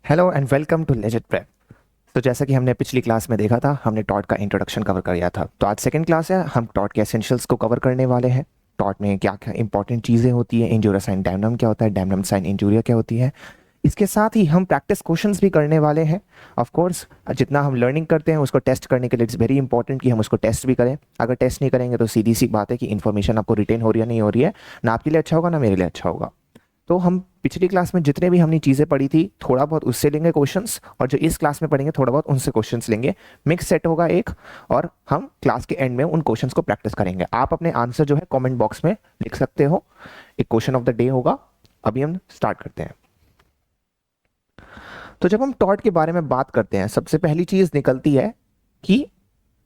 Hello and welcome to Legend Prep. तो जैसा कि हमने पिछली क्लास में देखा था, हमने टॉट का इंट्रोडक्शन कवर कर लिया था। तो आज सेकंड क्लास है, हम टॉट के एसेंशियल्स को कवर करने वाले हैं। टॉट में क्या क्या इंपॉर्टेंट चीज़ें होती है, इंजूरिया साइन डैमनम क्या होता है, डैमनम साइन इंजूरिया क्या होती है। इसके साथ ही हम प्रैक्टिस क्वेश्चंस भी करने वाले हैं। ऑफ कोर्स जितना हम लर्निंग करते हैं उसको टेस्ट करने के लिए इट्स वेरी इंपॉर्टेंट कि हम उसको टेस्ट भी करें। अगर टेस्ट नहीं करेंगे तो सीधी सी बात है कि इन्फॉर्मेशन आपको रिटेन हो रही है नहीं हो रही है, ना आपके लिए अच्छा होगा ना मेरे लिए अच्छा होगा। तो हम पिछली क्लास में जितने भी हमने चीज़ें पढ़ी थी थोड़ा बहुत उससे लेंगे क्वेश्चंस, और जो इस क्लास में पढ़ेंगे थोड़ा बहुत उनसे क्वेश्चंस लेंगे। मिक्स सेट होगा एक, और हम क्लास के एंड में उन क्वेश्चंस को प्रैक्टिस करेंगे। आप अपने आंसर जो है कमेंट बॉक्स में लिख सकते हो। एक क्वेश्चन ऑफ द डे होगा। अभी हम स्टार्ट करते हैं। तो जब हम टॉट के बारे में बात करते हैं, सबसे पहली चीज़ निकलती है कि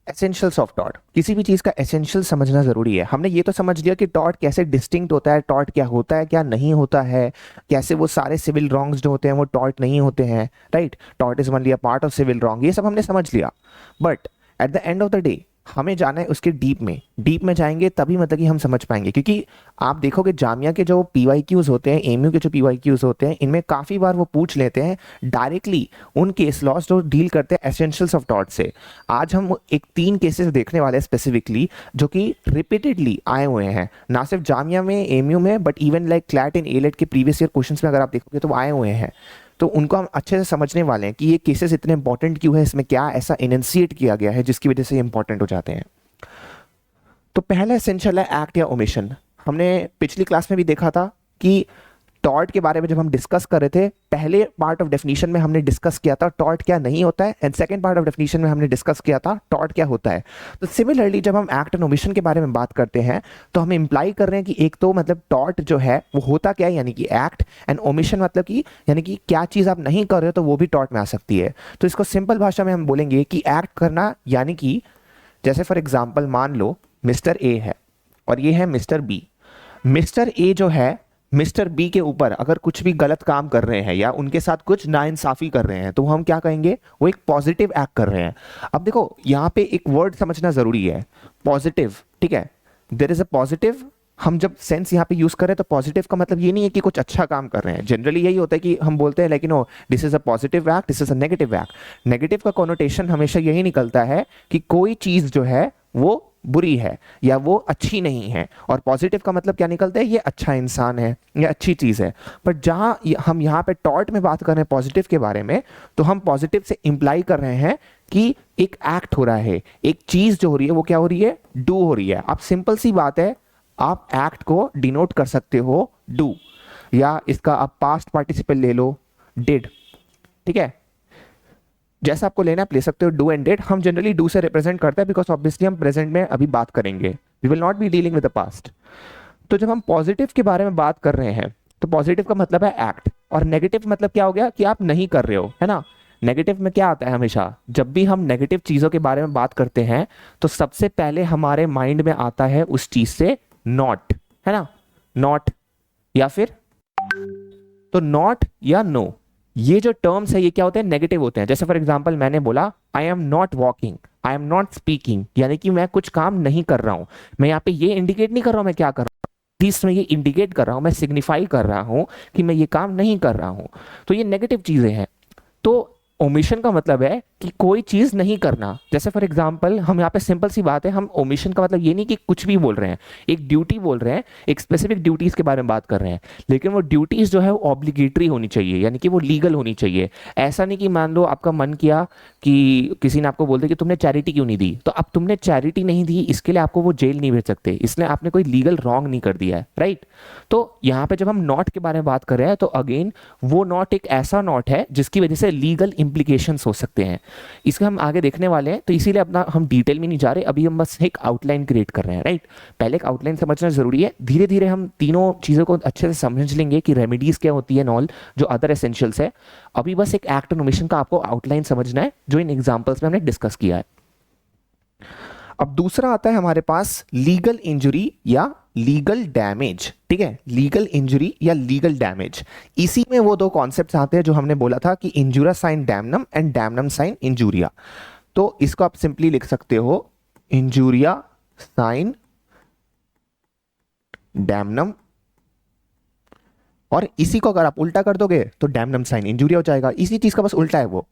एसेंशियल्स ऑफ टॉट। किसी भी चीज का एसेंशियल समझना जरूरी है। हमने ये तो समझ लिया कि टॉट कैसे डिस्टिंक्ट होता है, टॉट क्या होता है क्या नहीं होता है, कैसे वो सारे सिविल रॉन्ग्स जो होते हैं वो टॉट नहीं होते हैं, राइट। टॉट is only a part of civil wrong, ये सब हमने समझ लिया। But at the end of the day हमें जाना है उसके डीप में जाएंगे तभी मतलब कि हम समझ पाएंगे। क्योंकि आप देखोगे जामिया के जो पीवाईक्यूज होते हैं, एमयू के जो पीवाईक्यूज होते हैं, इनमें काफी बार वो पूछ लेते हैं डायरेक्टली उन केस लॉस जो डील करते हैं एसेंशियल्स ऑफ टॉट से। आज हम एक 3 केसेस देखने वाले हैं स्पेसिफिकली, जो कि रिपीटेडली आए हुए हैं, ना सिर्फ जामिया में एमयू में but even like CLAT in AILET के प्रीवियस ईयर क्वेश्चंस में अगर आप देखोगे तो वो आए हुए हैं। तो उनको हम अच्छे से समझने वाले हैं कि ये केसेस इतने इंपॉर्टेंट क्यों है, इसमें क्या ऐसा इनएंशिएट किया गया है जिसकी वजह से इंपॉर्टेंट हो जाते हैं। तो पहला एसेंशियल है एक्ट या ओमिशन। हमने पिछली क्लास में भी देखा था कि टॉर्ट के बारे में जब हम डिस्कस कर रहे थे, पहले पार्ट ऑफ डेफिनेशन में हमने डिस्कस किया था टॉर्ट क्या नहीं होता है, and second part of definition में हमने डिस्कस किया था टॉर्ट क्या होता है। तो सिमिलरली जब हम एक्ट एंड ओमिशन के बारे में बात करते हैं तो हम इंप्लाई कर रहे हैं कि एक तो मतलब टॉर्ट जो है वो होता क्या है, यानी कि एक्ट, एंड ओमिशन मतलब कि यानी कि क्या चीज आप नहीं कर रहे हो तो वो भी टॉर्ट में आ सकती है। तो इसको सिंपल भाषा में हम बोलेंगे कि एक्ट करना, यानी कि जैसे फॉर एग्जाम्पल मान लो मिस्टर ए है और ये है मिस्टर बी। मिस्टर ए जो है मिस्टर बी के ऊपर अगर कुछ भी गलत काम कर रहे हैं या उनके साथ कुछ नाइंसाफी कर रहे हैं तो हम क्या कहेंगे, वो एक पॉजिटिव एक्ट कर रहे हैं। अब देखो यहां पे एक वर्ड समझना जरूरी है, पॉजिटिव, ठीक है। There is a positive. हम जब सेंस यहाँ पे यूज करें तो पॉजिटिव का मतलब ये नहीं है कि कुछ अच्छा काम कर रहे हैं। जनरली यही होता है कि हम बोलते हैं लेकिन this is a positive act, this is a negative act. Negative का कॉनोटेशन हमेशा यही निकलता है कि कोई चीज जो है वो बुरी है या वो अच्छी नहीं है, और पॉजिटिव का मतलब क्या निकलता है, ये अच्छा इंसान है, ये अच्छी चीज है। बट जहां हम यहाँ पे टॉट में बात कर रहे हैं पॉजिटिव के बारे में, तो हम पॉजिटिव से इंप्लाई कर रहे हैं कि एक एक्ट हो रहा है, एक चीज जो हो रही है वो क्या हो रही है, डू हो रही है। अब सिंपल सी बात है, आप एक्ट को डिनोट कर सकते हो डू, या इसका आप पास्ट पार्टिसिपल ले लो डिड, ठीक है। जैसा आपको लेना आप ले सकते हो डू एंड डिड। हम जनरली डू से रिप्रेजेंट करते हैं बिकॉज ऑब्वियसली हम प्रेजेंट में अभी बात करेंगे, we will not be dealing with the past. तो जब हम पॉजिटिव के बारे में बात कर रहे हैं तो पॉजिटिव का मतलब है एक्ट, और नेगेटिव मतलब क्या हो गया कि आप नहीं कर रहे हो, है ना। नेगेटिव में क्या आता है, हमेशा जब भी हम नेगेटिव चीजों के बारे में बात करते हैं तो सबसे पहले हमारे माइंड में आता है उस चीज से नॉट, है ना। नॉट या फिर तो नॉट या नो, ये जो टर्म्स है ये क्या होते हैं, नेगेटिव होते हैं। जैसे फॉर एग्जांपल मैंने बोला I am not walking, I am not speaking, यानी कि मैं कुछ काम नहीं कर रहा हूं। मैं यहाँ पे ये इंडिकेट नहीं कर रहा हूं मैं क्या कर रहा हूँ, चीज में ये इंडिकेट कर रहा हूं, मैं सिग्निफाई कर रहा हूं कि मैं ये काम नहीं कर रहा हूं। तो ये नेगेटिव चीजें हैं। तो ओमिशन का मतलब है कि कोई चीज नहीं करना। जैसे फॉर एग्जांपल हम यहाँ पे सिंपल सी बात है, हम ओमिशन का मतलब ये नहीं कि कुछ भी बोल रहे हैं, एक ड्यूटी बोल रहे हैं, एक स्पेसिफिक ड्यूटीज के बारे में बात कर रहे हैं, लेकिन वो ड्यूटीज जो है वो ऑब्लिगेटरी होनी चाहिए, यानी कि वो लीगल होनी चाहिए। ऐसा नहीं कि मान लो आपका मन किया कि किसी ने आपको बोल दिया कि तुमने चैरिटी क्यों नहीं दी, तो अब तुमने चैरिटी नहीं दी इसके लिए आपको वो जेल नहीं भेज सकते, इसलिए आपने कोई लीगल रॉन्ग नहीं कर दिया है, राइट। तो यहाँ पे जब हम नॉट के बारे में बात कर रहे हैं तो अगेन वो नॉट एक ऐसा नॉट है जिसकी वजह से लीगल इंप्लीकेशंस हो सकते हैं। इसका हम आगे देखने वाले हैं, तो इसीलिए अपना हम डिटेल में नहीं जा रहे, अभी हम बस एक आउटलाइन क्रिएट कर रहे हैं, राइट। पहले एक आउटलाइन समझना जरूरी है, धीरे धीरे हम तीनों चीजों को अच्छे से समझ लेंगे कि रेमेडीज क्या होती है, नॉल जो अदर एसेंशियल्स है। अभी बस एक एक्ट एंड ओमिशन का आपको आउटलाइन समझना है जो इन एग्जांपल्स में हमने डिस्कस किया है। अब दूसरा आता है हमारे पास लीगल इंजरी या लीगल डैमेज, ठीक है। लीगल इंजरी या लीगल डैमेज, इसी में वो दो कॉन्सेप्ट्स आते हैं जो हमने बोला था कि injuria sine damnum and damnum sine injuria. तो इसको आप सिंपली लिख सकते हो इंजूरिया साइन डैमनम और इसी को अगर आप उल्टा कर दोगे तो डैमनम साइन इंजूरिया हो जाएगा, इसी चीज का बस उल्टा है वो।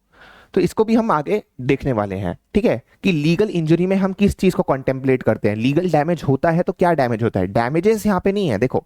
तो इसको भी हम आगे देखने वाले हैं, ठीक है, कि लीगल इंजरी में हम किस चीज को कॉन्टेम्पलेट करते हैं। लीगल डैमेज होता है तो क्या डैमेज होता है, डैमेजेस यहाँ पे नहीं है। देखो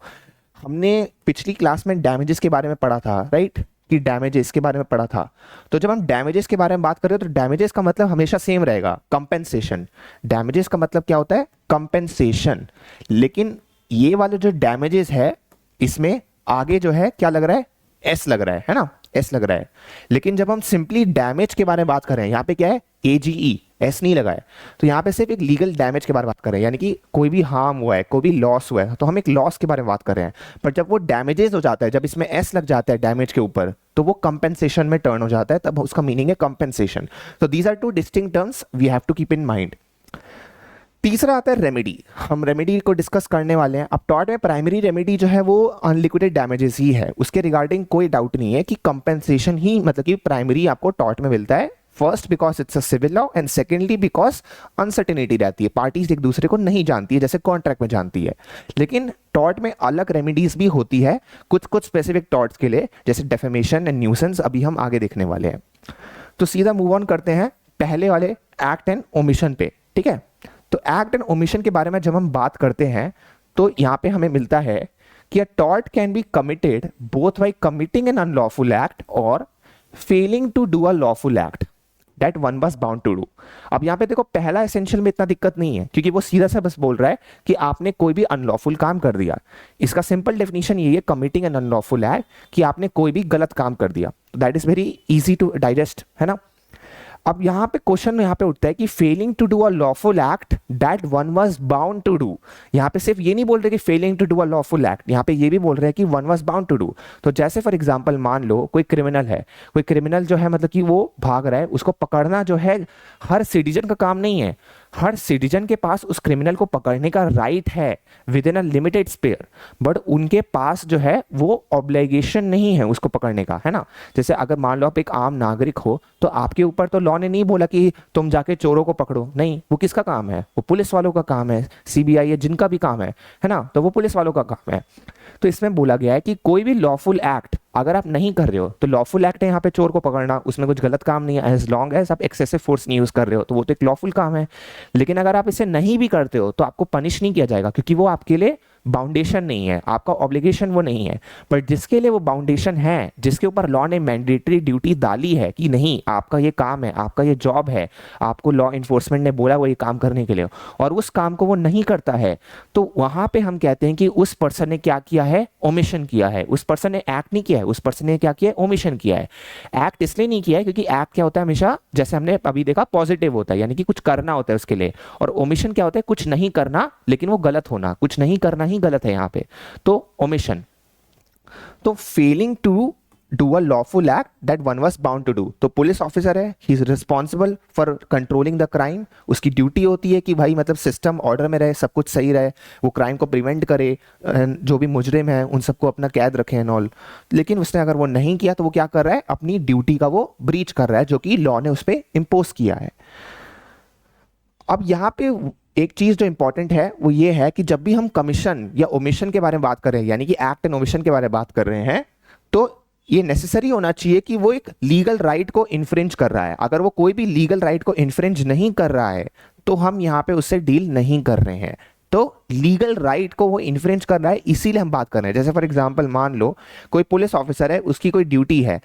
हमने पिछली क्लास में डैमेजेस के बारे में पढ़ा था, राइट, कि डैमेजेस के बारे में पढ़ा था। तो जब हम डैमेजेस के बारे में बात कर रहे हो तो डैमेजेस का मतलब हमेशा सेम रहेगा, कंपेंसेशन। डैमेजेस का मतलब क्या होता है, कंपेंसेशन। लेकिन ये वाले जो डैमेजेस है इसमें आगे जो है क्या लग रहा है, एस लग रहा है ना, एस लग रहा है। लेकिन जब हम सिंपली डैमेज के बारे में बात कर रहे हैं, यहाँ पे क्या है, एजीई, एस नहीं लगा है। तो यहाँ पे सिर्फ एक लीगल डैमेज के बारे में बात कर रहे हैं, यानी कि कोई भी हार्म हुआ है, कोई भी लॉस हुआ है, तो हम एक लॉस के बारे में बात कर रहे हैं। पर जब वो डैमेजेस हो जाता है, जब इसमें एस लग जाता है डैमेज के ऊपर, तो वो कंपेंसेशन में टर्न हो जाता है, तब उसका मीनिंग है कंपेंसेशन। तो these are two distinct terms we have to keep in mind. तीसरा आता है रेमेडी। हम रेमेडी को डिस्कस करने वाले हैं। अब टॉर्ट में प्राइमरी रेमेडी जो है वो अनलिक्विडेड डैमेजेस ही है, उसके रिगार्डिंग कोई डाउट नहीं है कि कंपेंसेशन ही मतलब कि प्राइमरी आपको टॉर्ट में मिलता है। First because it's a civil law and secondly because uncertainty रहती है, पार्टीज एक दूसरे को नहीं जानती है जैसे कॉन्ट्रैक्ट में जानती है। लेकिन टॉर्ट में अलग रेमेडीज भी होती है कुछ कुछ स्पेसिफिक टॉर्ट्स के लिए, जैसे डेफेमेशन एंड न्यूसेंस, अभी हम आगे देखने वाले हैं। तो सीधा मूव ऑन करते हैं पहले वाले एक्ट एंड ओमिशन पे, ठीक है। तो एक्ट एंड ओमिशन के बारे में जब हम बात करते हैं तो यहां पे हमें मिलता है कि a tort can be committed both by committing an unlawful act और failing to do a lawful act that one was bound to do. अब यहां पे देखो पहला एसेंशियल में इतना दिक्कत नहीं है, क्योंकि वो सीधा सा बस बोल रहा है कि आपने कोई भी अनलॉफुल काम कर दिया। इसका सिंपल डेफिनेशन ये है, कमिटिंग एन अनलॉफुल एक्ट, कि आपने कोई भी गलत काम कर दिया। That is very easy to digest, है ना। अब यहां पे क्वेश्चन यहां पे उठता है कि failing to do a lawful act that one was bound to do. यहां पे सिर्फ ये नहीं बोल रहे कि failing to do a lawful act, यहां पे ये भी बोल रहे हैं कि one was bound to do. तो जैसे फॉर एग्जांपल मान लो कोई क्रिमिनल है, कोई क्रिमिनल जो है मतलब कि वो भाग रहा है, उसको पकड़ना जो है हर सिटीजन का काम नहीं है। हर सिटीजन के पास उस क्रिमिनल को पकड़ने का राइट है within a limited sphere, but उनके पास जो है वो ऑब्लिगेशन नहीं है उसको पकड़ने का, है ना। जैसे अगर मान लो आप एक आम नागरिक हो तो आपके ऊपर तो लॉ ने नहीं बोला कि तुम जाके चोरों को पकड़ो, नहीं, वो किसका काम है, वो पुलिस वालों का काम है, सीबीआई है जिनका भी काम है ना, तो वो पुलिस वालों का काम है। तो इसमें बोला गया है कि कोई भी लॉफुल एक्ट अगर आप नहीं कर रहे हो, तो लॉफुल एक्ट है यहाँ पे चोर को पकड़ना, उसमें कुछ गलत काम नहीं है, एज लॉन्ग एज आप एक्सेसिव फोर्स नहीं यूज कर रहे हो तो वो तो एक लॉफुल काम है। लेकिन अगर आप इसे नहीं भी करते हो तो आपको पनिश नहीं किया जाएगा, क्योंकि वो आपके लिए बाउंडेशन नहीं है, आपका ऑब्लिगेशन वो नहीं है। बट जिसके लिए वो बाउंडेशन है, जिसके ऊपर लॉ ने मैंडेटरी ड्यूटी डाली है कि नहीं आपका ये काम है, आपका ये जॉब है, आपको लॉ इन्फोर्समेंट ने बोला वो ये काम करने के लिए, और उस काम को वो नहीं करता है, तो वहां पे हम कहते हैं कि उस पर्सन ने क्या किया है, ओमिशन किया है। उस पर्सन ने एक्ट नहीं किया है, उस पर्सन ने क्या किया है, ओमिशन किया है। एक्ट इसलिए नहीं किया है क्योंकि एक्ट क्या होता है हमेशा, जैसे हमने अभी देखा, पॉजिटिव होता है, यानी कि कुछ करना होता है उसके लिए, और ओमिशन क्या होता है, कुछ नहीं करना लेकिन वो गलत होना, कुछ नहीं करना ही गलत है यहाँ पे, तो ओमिशन। तो failing to do a lawful act that one was bound to do, तो पुलिस ऑफिसर है, he is responsible for controlling the crime. उसकी ड्यूटी होती है कि भाई मतलब सिस्टम ऑर्डर में रहे, सब कुछ सही रहे, वो क्राइम को प्रिवेंट करे, जो भी मुजरिम है उन सबको अपना कैद रखे एंड ऑल। लेकिन उसने अगर वो नहीं किया तो वो क्या कर रहा है, अपनी ड्यूटी का वो ब्रीच कर रहा है जो कि लॉ ने उस पर इम्पोज किया है। अब यहाँ पे एक चीज जो इंपॉर्टेंट है वो ये है कि जब भी हम कमीशन या ओमिशन के बारे में बात कर रहे हैं, यानी कि एक्ट एंड ओमिशन के बारे में बात कर रहे हैं, तो ये नेसेसरी होना चाहिए कि वो एक लीगल राइट को इन्फ्रिंज कर रहा है। अगर वो कोई भी लीगल राइट को इन्फ्रिंज नहीं कर रहा है तो हम यहाँ पे उससे डील नहीं कर रहे हैं। तो लीगल राइट को वो इन्फ्रिंज कर रहा है, इसीलिए हम बात कर रहे हैं। जैसे फॉर एग्जांपल मान लो कोई पुलिस ऑफिसर है, उसकी कोई ड्यूटी है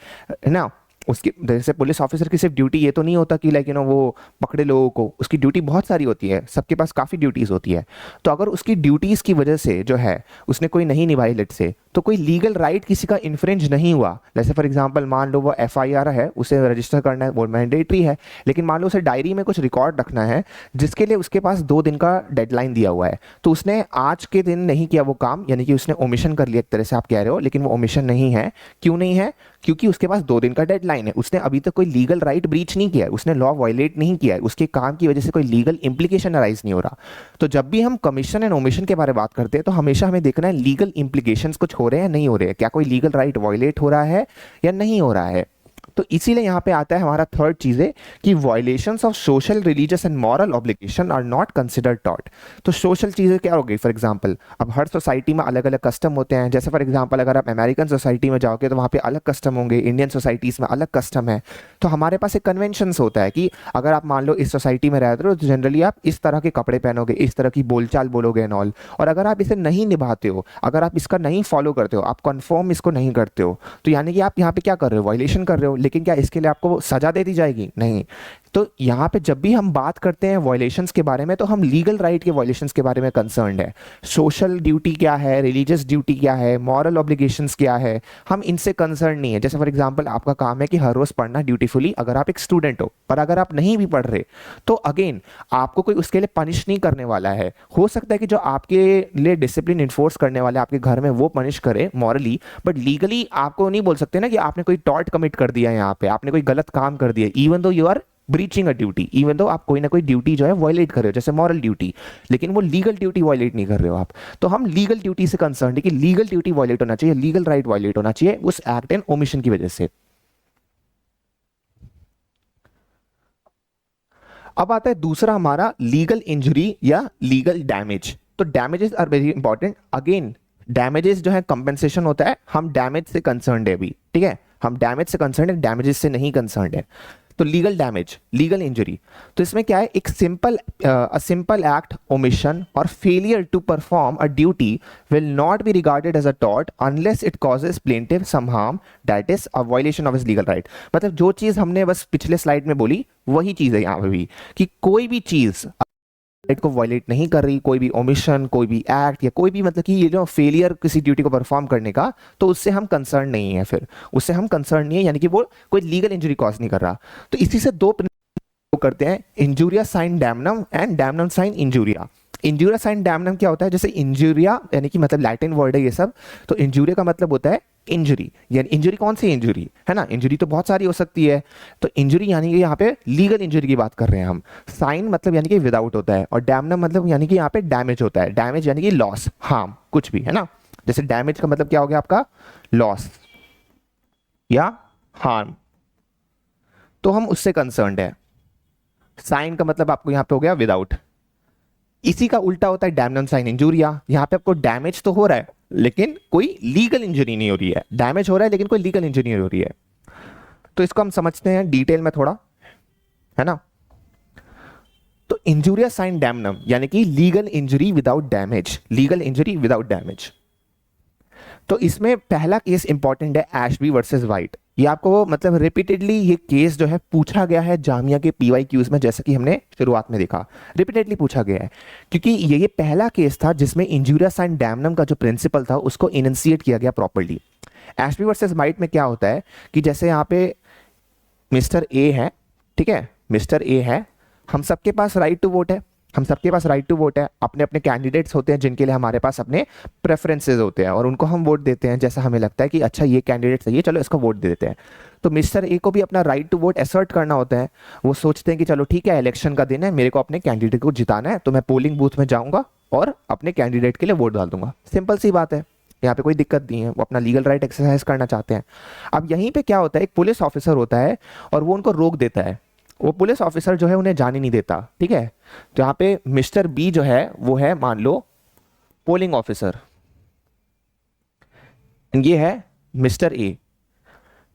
ना, उसकी जैसे पुलिस ऑफिसर की सिर्फ ड्यूटी ये तो नहीं होता कि लाइक वो पकड़े लोगों को, उसकी ड्यूटी बहुत सारी होती है, सबके पास काफ़ी ड्यूटीज़ होती है। तो अगर उसकी ड्यूटीज़ की वजह से जो है उसने कोई नहीं निभाई लेट से, तो कोई लीगल राइट किसी का इन्फ्रिंज नहीं हुआ। जैसे फॉर एग्जांपल मान लो वो एफआईआर है, उसे रजिस्टर करना है, वो मैंडेटरी है, लेकिन मान लो उसे डायरी में कुछ रिकॉर्ड रखना है जिसके लिए उसके पास 2 दिन का डेडलाइन दिया हुआ है, तो उसने आज के दिन नहीं किया वो काम, यानी कि उसने ओमिशन कर लिया एक तरह से आप कह रहे हो, लेकिन वो ओमिशन नहीं है। क्यों नहीं है? क्योंकि उसके पास 2 दिन का डेडलाइन है, उसने अभी तक कोई लीगल राइट ब्रीच नहीं किया है, उसने लॉ वायलेट नहीं किया है, उसके काम की वजह से कोई लीगल इंप्लीकेशन अराइज नहीं हो रहा। तो जब भी हम कमीशन एंड ओमिशन के बारे में बात करते हैं तो हमेशा हमें देखना है लीगल इंप्लीकेशंस कुछ हो रहे हैं, नहीं हो रहे हैं, क्या कोई लीगल राइट वायलेट हो रहा है या नहीं हो रहा है। तो इसीलिए यहाँ पे आता है हमारा थर्ड चीज है कि violations of social religious and moral obligation are not considered टॉट। तो सोशल चीजें क्या हो गई, फॉर एग्जांपल अब हर सोसाइटी में अलग अलग कस्टम होते हैं। जैसे फॉर एग्जांपल अगर आप अमेरिकन सोसाइटी में जाओगे तो वहाँ पे अलग कस्टम होंगे, इंडियन सोसाइटीज में अलग कस्टम है। तो हमारे पास एक कन्वेंशंस होता है कि अगर आप मान लो इस सोसाइटी में रहते हो तो जनरली आप इस तरह के कपड़े पहनोगे, इस तरह की बोलचाल बोलोगे एंड ऑल। और अगर आप इसे नहीं निभाते हो, अगर आप इसका नहीं फॉलो करते हो, आप कन्फर्म इसको नहीं करते हो, तो यानी कि आप यहाँ पे क्या कर रहे हो, वायलेशन कर रहे हो। लेकिन क्या इसके लिए आपको सजा दे दी जाएगी? नहीं। तो यहाँ पे जब भी हम बात करते हैं वायलेशंस के बारे में तो हम लीगल राइट के वायलेशंस के बारे में कंसर्न्ड है। सोशल ड्यूटी क्या है, रिलीजियस ड्यूटी क्या है, मॉरल ऑब्लिगेशंस क्या है, हम इनसे कंसर्न नहीं है। जैसे फॉर एग्जांपल आपका काम है कि हर रोज पढ़ना ड्यूटीफुली, अगर आप एक स्टूडेंट हो, पर अगर आप नहीं भी पढ़ रहे तो अगेन आपको कोई उसके लिए पनिश नहीं करने वाला है। हो सकता है कि जो आपके लिए डिसिप्लिन इन्फोर्स करने वाले आपके घर में वो पनिश करे मॉरली, बट लीगली आपको नहीं बोल सकते ना कि आपने कोई टॉर्ट कमिट कर दिया है, यहाँ पे आपने कोई गलत काम कर दिया, even though you are breaching a duty, even though आप कोई ना कोई ड्यूटी जो है वायलेट कर रहे हो, जैसे मॉरल ड्यूटी, लेकिन वो लीगल ड्यूटी वायलेट नहीं कर रहे हो आप। तो हम लीगल ड्यूटी से कंसर्न है कि लीगल ड्यूटी वायलेट होना चाहिए, लीगल राइट वायलेट होना चाहिए उस एक्ट एंड ओमिशन की वजह से। अब आता है दूसरा हमारा लीगल इंजरी या लीगल डैमेज। तो damages are very important. Again damages जो है कंपेंसेशन होता है, हम डैमेज से कंसर्न है अभी, ठीक है, हम डैमेज से कंसर्न है, डैमेजेस से नहीं कंसर्न है। तो लीगल डैमेज, लीगल इंजरी, तो इसमें क्या है, एक सिंपल एक्ट ओमिशन और failure to perform a duty will not be regarded as a tort unless it causes plaintiff some harm that is a violation of his legal right. मतलब जो चीज हमने बस पिछले स्लाइड में बोली वही चीज है यहाँ पे भी, कि कोई भी चीज राइट को वायलेट नहीं कर रही, कोई भी ओमिशन, कोई भी एक्ट या कोई भी मतलब कि ये जो फेलियर किसी ड्यूटी को परफॉर्म करने का, तो उससे हम कंसर्न नहीं है, फिर उससे हम कंसर्न नहीं है, यानी कि वो कोई लीगल इंजरी कॉज नहीं कर रहा। तो इसी से दो करते हैं, injuria sine damnum and damnum sine injuria. Injuria sine damnum क्या होता है, जैसे इंजूरिया यानी कि मतलब लैटिन वर्ड है ये सब, तो इंजूरिया का मतलब होता है इंजरी, यानी इंजरी कौन सी इंजरी है ना, इंजरी तो बहुत सारी हो सकती है। तो इंजरी यानी कि यहाँ पे लीगल इंजरी की बात कर रहे हैं हम। साइन मतलब यानी कि विदाउट होता है, और डैमनम मतलब यानी कि यहाँ पे डैमेज होता है। डैमेज यानी कि लॉस, हार्म, कुछ भी है ना। जैसे डैमेज का मतलब क्या हो गया आपका, लॉस या हार्म, तो हम उससे कंसर्न्ड है। साइन का मतलब आपको यहाँ पे हो गया विदाउट। इसी का उल्टा होता है डैमनम साइन इंजूरिया। यहाँ पे आपको डैमेज तो हो रहा है लेकिन कोई लीगल इंजरी नहीं हो रही है, डैमेज हो रहा है लेकिन कोई लीगल इंजरी नहीं हो रही है। तो इसको हम समझते हैं डिटेल में थोड़ा, है ना। तो इंजूरिया साइन डैमनम यानी कि legal injury without damage, legal injury without damage. तो इसमें पहला केस इंपॉर्टेंट है, एशबी वर्सेस वाइट। ये आपको मतलब रिपीटेडली ये केस जो है पूछा गया है जामिया के पीवाईक्यूज में, जैसा कि हमने शुरुआत में देखा, रिपीटेडली पूछा गया है, क्योंकि ये पहला केस था जिसमें इंजूरिया साइन डैमनम का जो प्रिंसिपल था उसको इनिशिएट किया गया प्रॉपर्ली। एशबी वर्सेस वाइट में क्या होता है कि जैसे यहाँ पे मिस्टर ए है, ठीक है, मिस्टर ए है, हम सबके पास राइट टू वोट है, हम सबके पास राइट टू वोट है, अपने अपने कैंडिडेट्स होते हैं जिनके लिए हमारे पास अपने प्रेफरेंसेस होते हैं और उनको हम वोट देते हैं जैसा हमें लगता है कि अच्छा ये कैंडिडेट सही है, चलो इसको वोट दे देते हैं। तो मिस्टर ए को भी अपना राइट टू वोट असर्ट करना होता है। वो सोचते हैं कि चलो ठीक है, इलेक्शन का दिन है, मेरे को अपने कैंडिडेट को जिताना है, तो मैं पोलिंग बूथ में जाऊंगा और अपने कैंडिडेट के लिए वोट डाल दूंगा। सिंपल सी बात है, यहाँ पे कोई दिक्कत नहीं है, वो अपना लीगल राइट एक्सरसाइज करना चाहते हैं। अब यहीं पे क्या होता है, एक पुलिस ऑफिसर होता है और वो उनको रोक देता है। वो पुलिस ऑफिसर जो है उन्हें जाने नहीं देता, ठीक है। तो यहाँ पे मिस्टर बी जो है वो है मान लो पोलिंग ऑफिसर, ये है मिस्टर ए।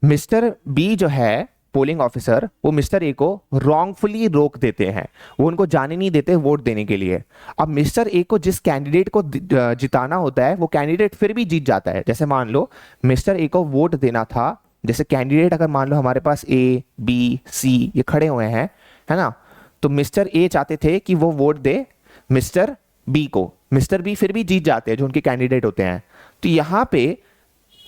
मिस्टर बी जो है पोलिंग ऑफिसर, वो मिस्टर ए को रॉन्गफुली रोक देते हैं, वो उनको जाने नहीं देते वोट देने के लिए। अब मिस्टर ए को जिस कैंडिडेट को जिताना होता है वो कैंडिडेट फिर भी जीत जाता है। जैसे मान लो मिस्टर ए को वोट देना था, जैसे कैंडिडेट अगर मान लो हमारे पास ए बी सी ये खड़े हुए हैं, है ना, तो मिस्टर ए चाहते थे कि वो वोट दे मिस्टर बी को, मिस्टर बी फिर भी जीत जाते हैं जो उनके कैंडिडेट होते हैं। तो यहाँ पे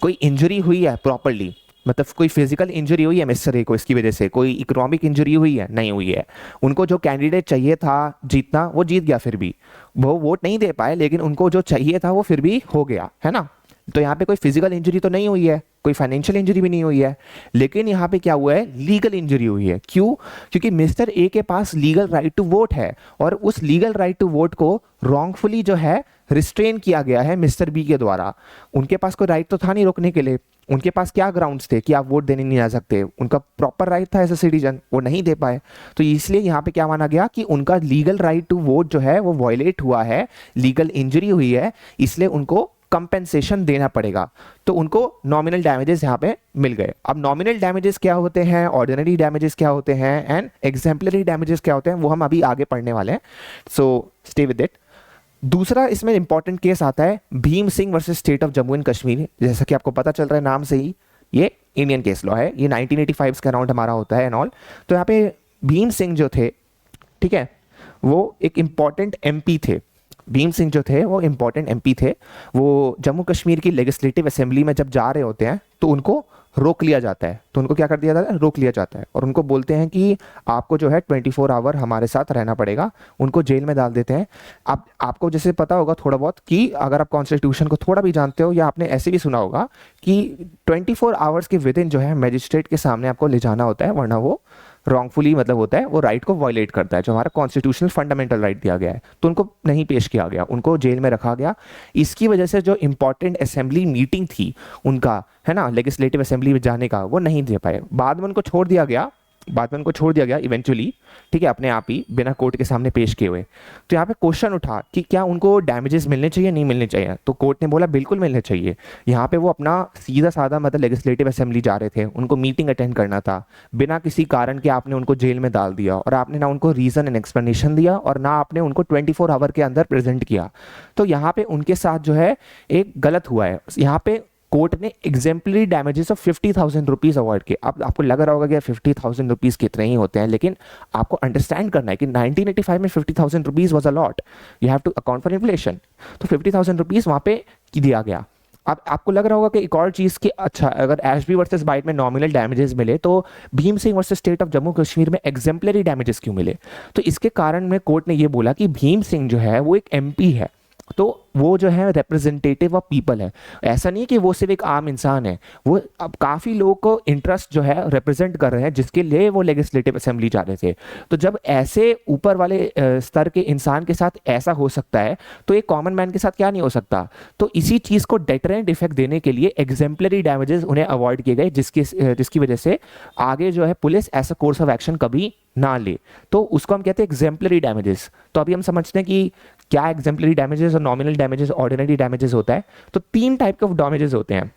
कोई इंजरी हुई है प्रॉपरली, मतलब कोई फिजिकल इंजरी हुई है मिस्टर ए को इसकी वजह से, कोई इकोनॉमिक इंजरी हुई है, नहीं हुई है। उनको जो कैंडिडेट चाहिए था जीतना वो जीत गया, फिर भी वो वोट नहीं दे पाए लेकिन उनको जो चाहिए था वो फिर भी हो गया, है ना। तो यहाँ पे कोई फिजिकल इंजरी तो नहीं हुई है, कोई फाइनेंशियल इंजरी भी नहीं हुई है, लेकिन यहाँ पे क्या हुआ है, लीगल इंजरी हुई है। क्यों? क्योंकि मिस्टर ए के पास लीगल राइट टू वोट है और उस लीगल राइट टू वोट को रॉन्गफुली जो है रिस्ट्रेन किया गया है मिस्टर बी के द्वारा। उनके पास कोई राइट तो था नहीं रोकने के लिए, उनके पास क्या ग्राउंड्स थे कि आप वोट देने नहीं आ सकते, उनका प्रॉपर राइट था एज अ सिटीजन, वो नहीं दे पाए। तो इसलिए यहाँ पे क्या माना गया कि उनका लीगल राइट टू वोट जो है वो वायलेट हुआ है, लीगल इंजरी हुई है, इसलिए उनको कंपेंसेशन देना पड़ेगा। तो उनको नॉमिनल डैमेजेस यहाँ पे मिल गए। अब नॉमिनल डैमेजेस क्या होते हैं, ऑर्डिनरी डैमेजेस क्या होते हैं एंड एग्जाम्पलरी डैमेजेस क्या होते हैं, वो हम अभी आगे पढ़ने वाले हैं। So stay with it. दूसरा इसमें इंपॉर्टेंट केस आता है Bhim Singh versus state of Jammu and Kashmir. जैसा कि आपको पता चल रहा है नाम से ही, ये इंडियन केस लॉ है, ये 1985 का अराउंड हमारा होता है एंड ऑल। तो यहाँ पे भीम सिंह जो थे, ठीक है, वो एक इंपॉर्टेंट एमपी थे। भीम सिंह जो थे वो इंपॉर्टेंट एमपी थे। वो जम्मू कश्मीर की लेजिस्लेटिव असेंबली में जब जा रहे होते हैं तो उनको रोक लिया जाता है। तो उनको क्या कर दिया जाता है, रोक लिया जाता है और उनको बोलते हैं कि आपको जो है 24 आवर हमारे साथ रहना पड़ेगा। उनको जेल में डाल देते हैं। आपको जैसे पता होगा थोड़ा बहुत कि अगर आप कॉन्स्टिट्यूशन को थोड़ा भी जानते हो या आपने ऐसे भी सुना होगा कि 24 आवर्स के विद इन जो है मैजिस्ट्रेट के सामने आपको ले जाना होता है, वरना वो रॉन्गफुली मतलब होता है, वो राइट को वायलेट करता है जो हमारा कॉन्स्टिट्यूशनल फंडामेंटल राइट दिया गया है। तो उनको नहीं पेश किया गया, उनको जेल में रखा गया। इसकी वजह से जो इंपॉर्टेंट असेंबली मीटिंग थी उनका, है ना, लेजिस्लेटिव असेंबली में जाने का, वो नहीं दे पाए। बाद में उनको छोड़ दिया गया, इवेंचुअली, ठीक है, अपने आप ही बिना कोर्ट के सामने पेश किए हुए। तो यहाँ पे क्वेश्चन उठा कि क्या उनको डैमेजेस मिलने चाहिए, नहीं मिलने चाहिए? तो कोर्ट ने बोला बिल्कुल मिलने चाहिए। यहाँ पे वो अपना सीधा साधा मतलब लेजिस्लेटिव असेंबली जा रहे थे, उनको मीटिंग अटेंड करना था, बिना किसी कारण के आपने उनको जेल में डाल दिया और आपने ना उनको रीजन एंड एक्सप्लेनेशन दिया और ना आपने उनको 24 आवर के अंदर प्रेजेंट किया। तो यहाँ पे उनके साथ जो है एक गलत हुआ है। यहाँ पे कोर्ट ने exemplary damages of 50,000 rupees award किए। अब आपको लग रहा होगा कि 50,000 रुपीज कितने ही होते हैं, लेकिन आपको अंडरस्टैंड करना है कि 1985 में 50,000 rupees was a lot, you have to account for inflation. तो 50,000 रुपीज वहां पे दिया गया। अब आपको लग रहा होगा कि एक और चीज की, अच्छा अगर एशबी वर्सेस बाइट में नॉमिनल डैमेजेस मिले तो Bhim Singh versus state of Jammu Kashmir में एग्जाम्पलरी डैमेजेस क्यों मिले? तो इसके कारण में कोर्ट ने यह बोला कि भीम सिंह जो है वो एक एमपी है, तो वो जो है रिप्रेजेंटेटिव ऑफ पीपल है। ऐसा नहीं कि वो सिर्फ एक आम इंसान है, वो अब काफ़ी लोगों को इंटरेस्ट जो है रिप्रेजेंट कर रहे हैं, जिसके लिए वो लेजिस्लेटिव असेंबली जा रहे थे। तो जब ऐसे ऊपर वाले स्तर के इंसान के साथ ऐसा हो सकता है तो एक कॉमन मैन के साथ क्या नहीं हो सकता? तो इसी चीज़ को डेटरेंट इफेक्ट देने के लिए एग्जाम्पलरी डैमेजेस उन्हें अवॉइड किए गए, जिसकी वजह से आगे जो है पुलिस ऐसा कोर्स ऑफ एक्शन कभी ना ले। तो उसको हम कहते हैं एग्जाम्पलरी डैमेजेस। तो अभी हम समझते हैं कि क्या एग्जाम्पलरी डैमेजेस और नॉमिनल डैमेजेस, ऑर्डिनरी डैमेजेस होता है। तो 3 टाइप के डैमेजेस होते हैं।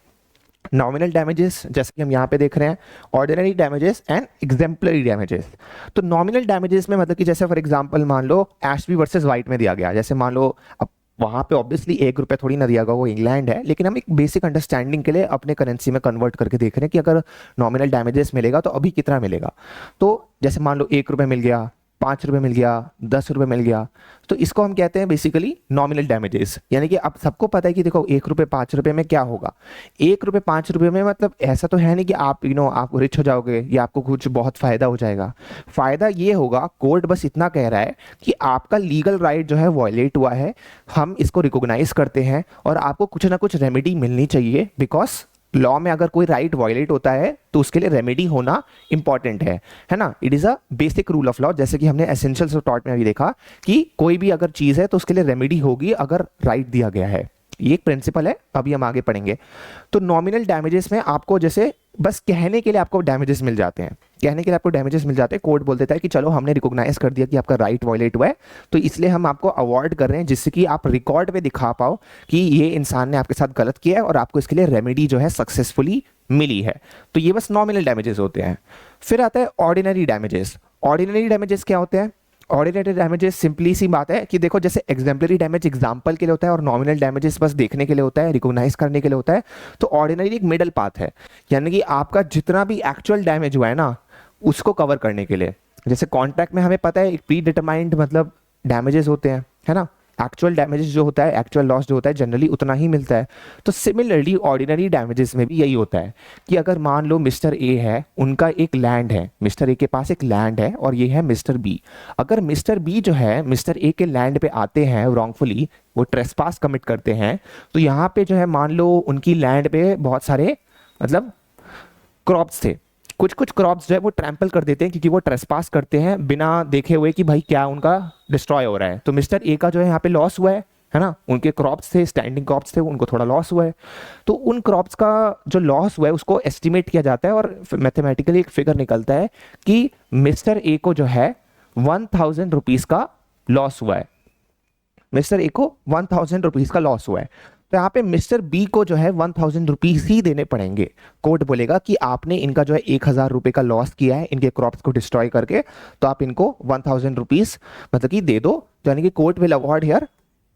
नॉमिनल डैमेजेस जैसे कि हम यहाँ पे देख रहे हैं, ordinary damages and exemplary damages. तो नॉमिनल डैमेजेस में मतलब कि जैसे फॉर एग्जांपल मान लो एशबी वर्सेस वाइट में दिया गया, जैसे मान लो अब वहां पे ऑब्वियसली 1 रुपये थोड़ी ना दिया गया, वो इंग्लैंड है, लेकिन हम एक बेसिक अंडरस्टैंडिंग के लिए अपने करेंसी में कन्वर्ट करके देख रहे हैं कि अगर नॉमिनल डैमेजेस मिलेगा तो अभी कितना मिलेगा। तो जैसे मान लो 1 रुपये मिल गया, 5 रुपये मिल गया, 10 रुपये मिल गया, तो इसको हम कहते हैं बेसिकली नॉमिनल डैमेजेस। यानी कि अब सबको पता है कि देखो 1 रुपये 5 रुपये में क्या होगा। 1 रुपये 5 रुपये में मतलब ऐसा तो है नहीं कि आप आप रिच हो जाओगे या आपको कुछ बहुत फायदा हो जाएगा। फायदा ये होगा, कोर्ट बस इतना कह रहा है कि आपका लीगल राइट जो है वायलेट हुआ है, हम इसको रिकॉग्नाइज करते हैं और आपको कुछ ना कुछ रेमेडी मिलनी चाहिए। बिकॉज लॉ में अगर कोई राइट वायलेट होता है तो उसके लिए रेमेडी होना इंपॉर्टेंट है ना। It is a basic rule of law, जैसे कि हमने एसेंशियल्स ऑफ टॉर्ट में अभी देखा कि कोई भी अगर चीज है तो उसके लिए रेमेडी होगी अगर राइट दिया गया है। ये एक प्रिंसिपल है, अभी हम आगे पढ़ेंगे। तो नॉमिनल डैमेजेस में आपको जैसे बस कहने के लिए आपको डैमेजेस मिल जाते हैं, कोर्ट बोल देता है कि चलो हमने रिकॉग्नाइज कर दिया कि आपका राइट वायलेट हुआ है, तो इसलिए हम आपको अवॉर्ड कर रहे हैं, जिससे कि आप रिकॉर्ड में दिखा पाओ कि ये इंसान ने आपके साथ गलत किया है और आपको इसके लिए रेमेडी जो है सक्सेसफुली मिली है। तो ये बस नॉमिनल डैमेजेस होते हैं। फिर आता है ऑर्डिनरी डैमेजेस। ऑर्डिनरी डैमेजेस क्या होते हैं? ऑर्डिनरी डैमेजेस सिंपली सी बात है कि देखो जैसे एग्जाम्पलरी डैमेज एग्जाम्पल के लिए होता है और नॉमिनल डैमेजेस बस देखने के लिए होता है, रिकॉग्नाइज करने के लिए होता है। तो ऑर्डिनरी एक मिडल पाथ है, यानी कि आपका जितना भी एक्चुअल डैमेज हुआ है ना उसको कवर करने के लिए। जैसे कॉन्ट्रैक्ट में हमें पता है एक प्री डिटरमाइंड मतलब डैमेजेस होते हैं, है ना। एक्चुअल डैमेजेस जो होता है, एक्चुअल लॉस जो होता है जनरली उतना ही मिलता है। तो सिमिलरली ऑर्डिनरी डैमेजेस में भी यही होता है कि अगर मान लो मिस्टर ए है, उनका एक लैंड है, मिस्टर ए के पास एक लैंड है और ये है मिस्टर बी। अगर मिस्टर बी जो है मिस्टर ए के लैंड पे आते हैं रॉन्गफुली, वो ट्रेसपास कमिट करते हैं, तो यहाँ पे जो है मान लो उनकी लैंड पे बहुत सारे मतलब क्रॉप्स थे, कुछ कुछ क्रॉप्स जो है वो ट्रैम्पल कर देते हैं क्योंकि वो ट्रेसपास करते हैं बिना देखे हुए कि भाई क्या उनका डिस्ट्रॉय हो रहा है। तो मिस्टर ए का जो है यहाँ पे लॉस हुआ है ना, उनके क्रॉप्स थे, स्टैंडिंग क्रॉप्स थे, उनको थोड़ा लॉस हुआ है। तो उन क्रॉप्स का जो लॉस हुआ है उसको एस्टिमेट किया जाता है और मैथमेटिकली एक फिगर निकलता है कि मिस्टर ए को जो है 1,000 रुपीज का लॉस हुआ है, मिस्टर ए को 1,000 रुपीज का लॉस हुआ है। तो यहाँ पे मिस्टर बी को जो है 1,000 रुपीज ही देने पड़ेंगे। कोर्ट बोलेगा कि आपने इनका जो है 1,000 रुपए का लॉस किया है इनके क्रॉप्स को डिस्ट्रॉय करके, तो आप इनको 1,000 रुपीज मतलब कि दे दो। तो यानी कि court will award here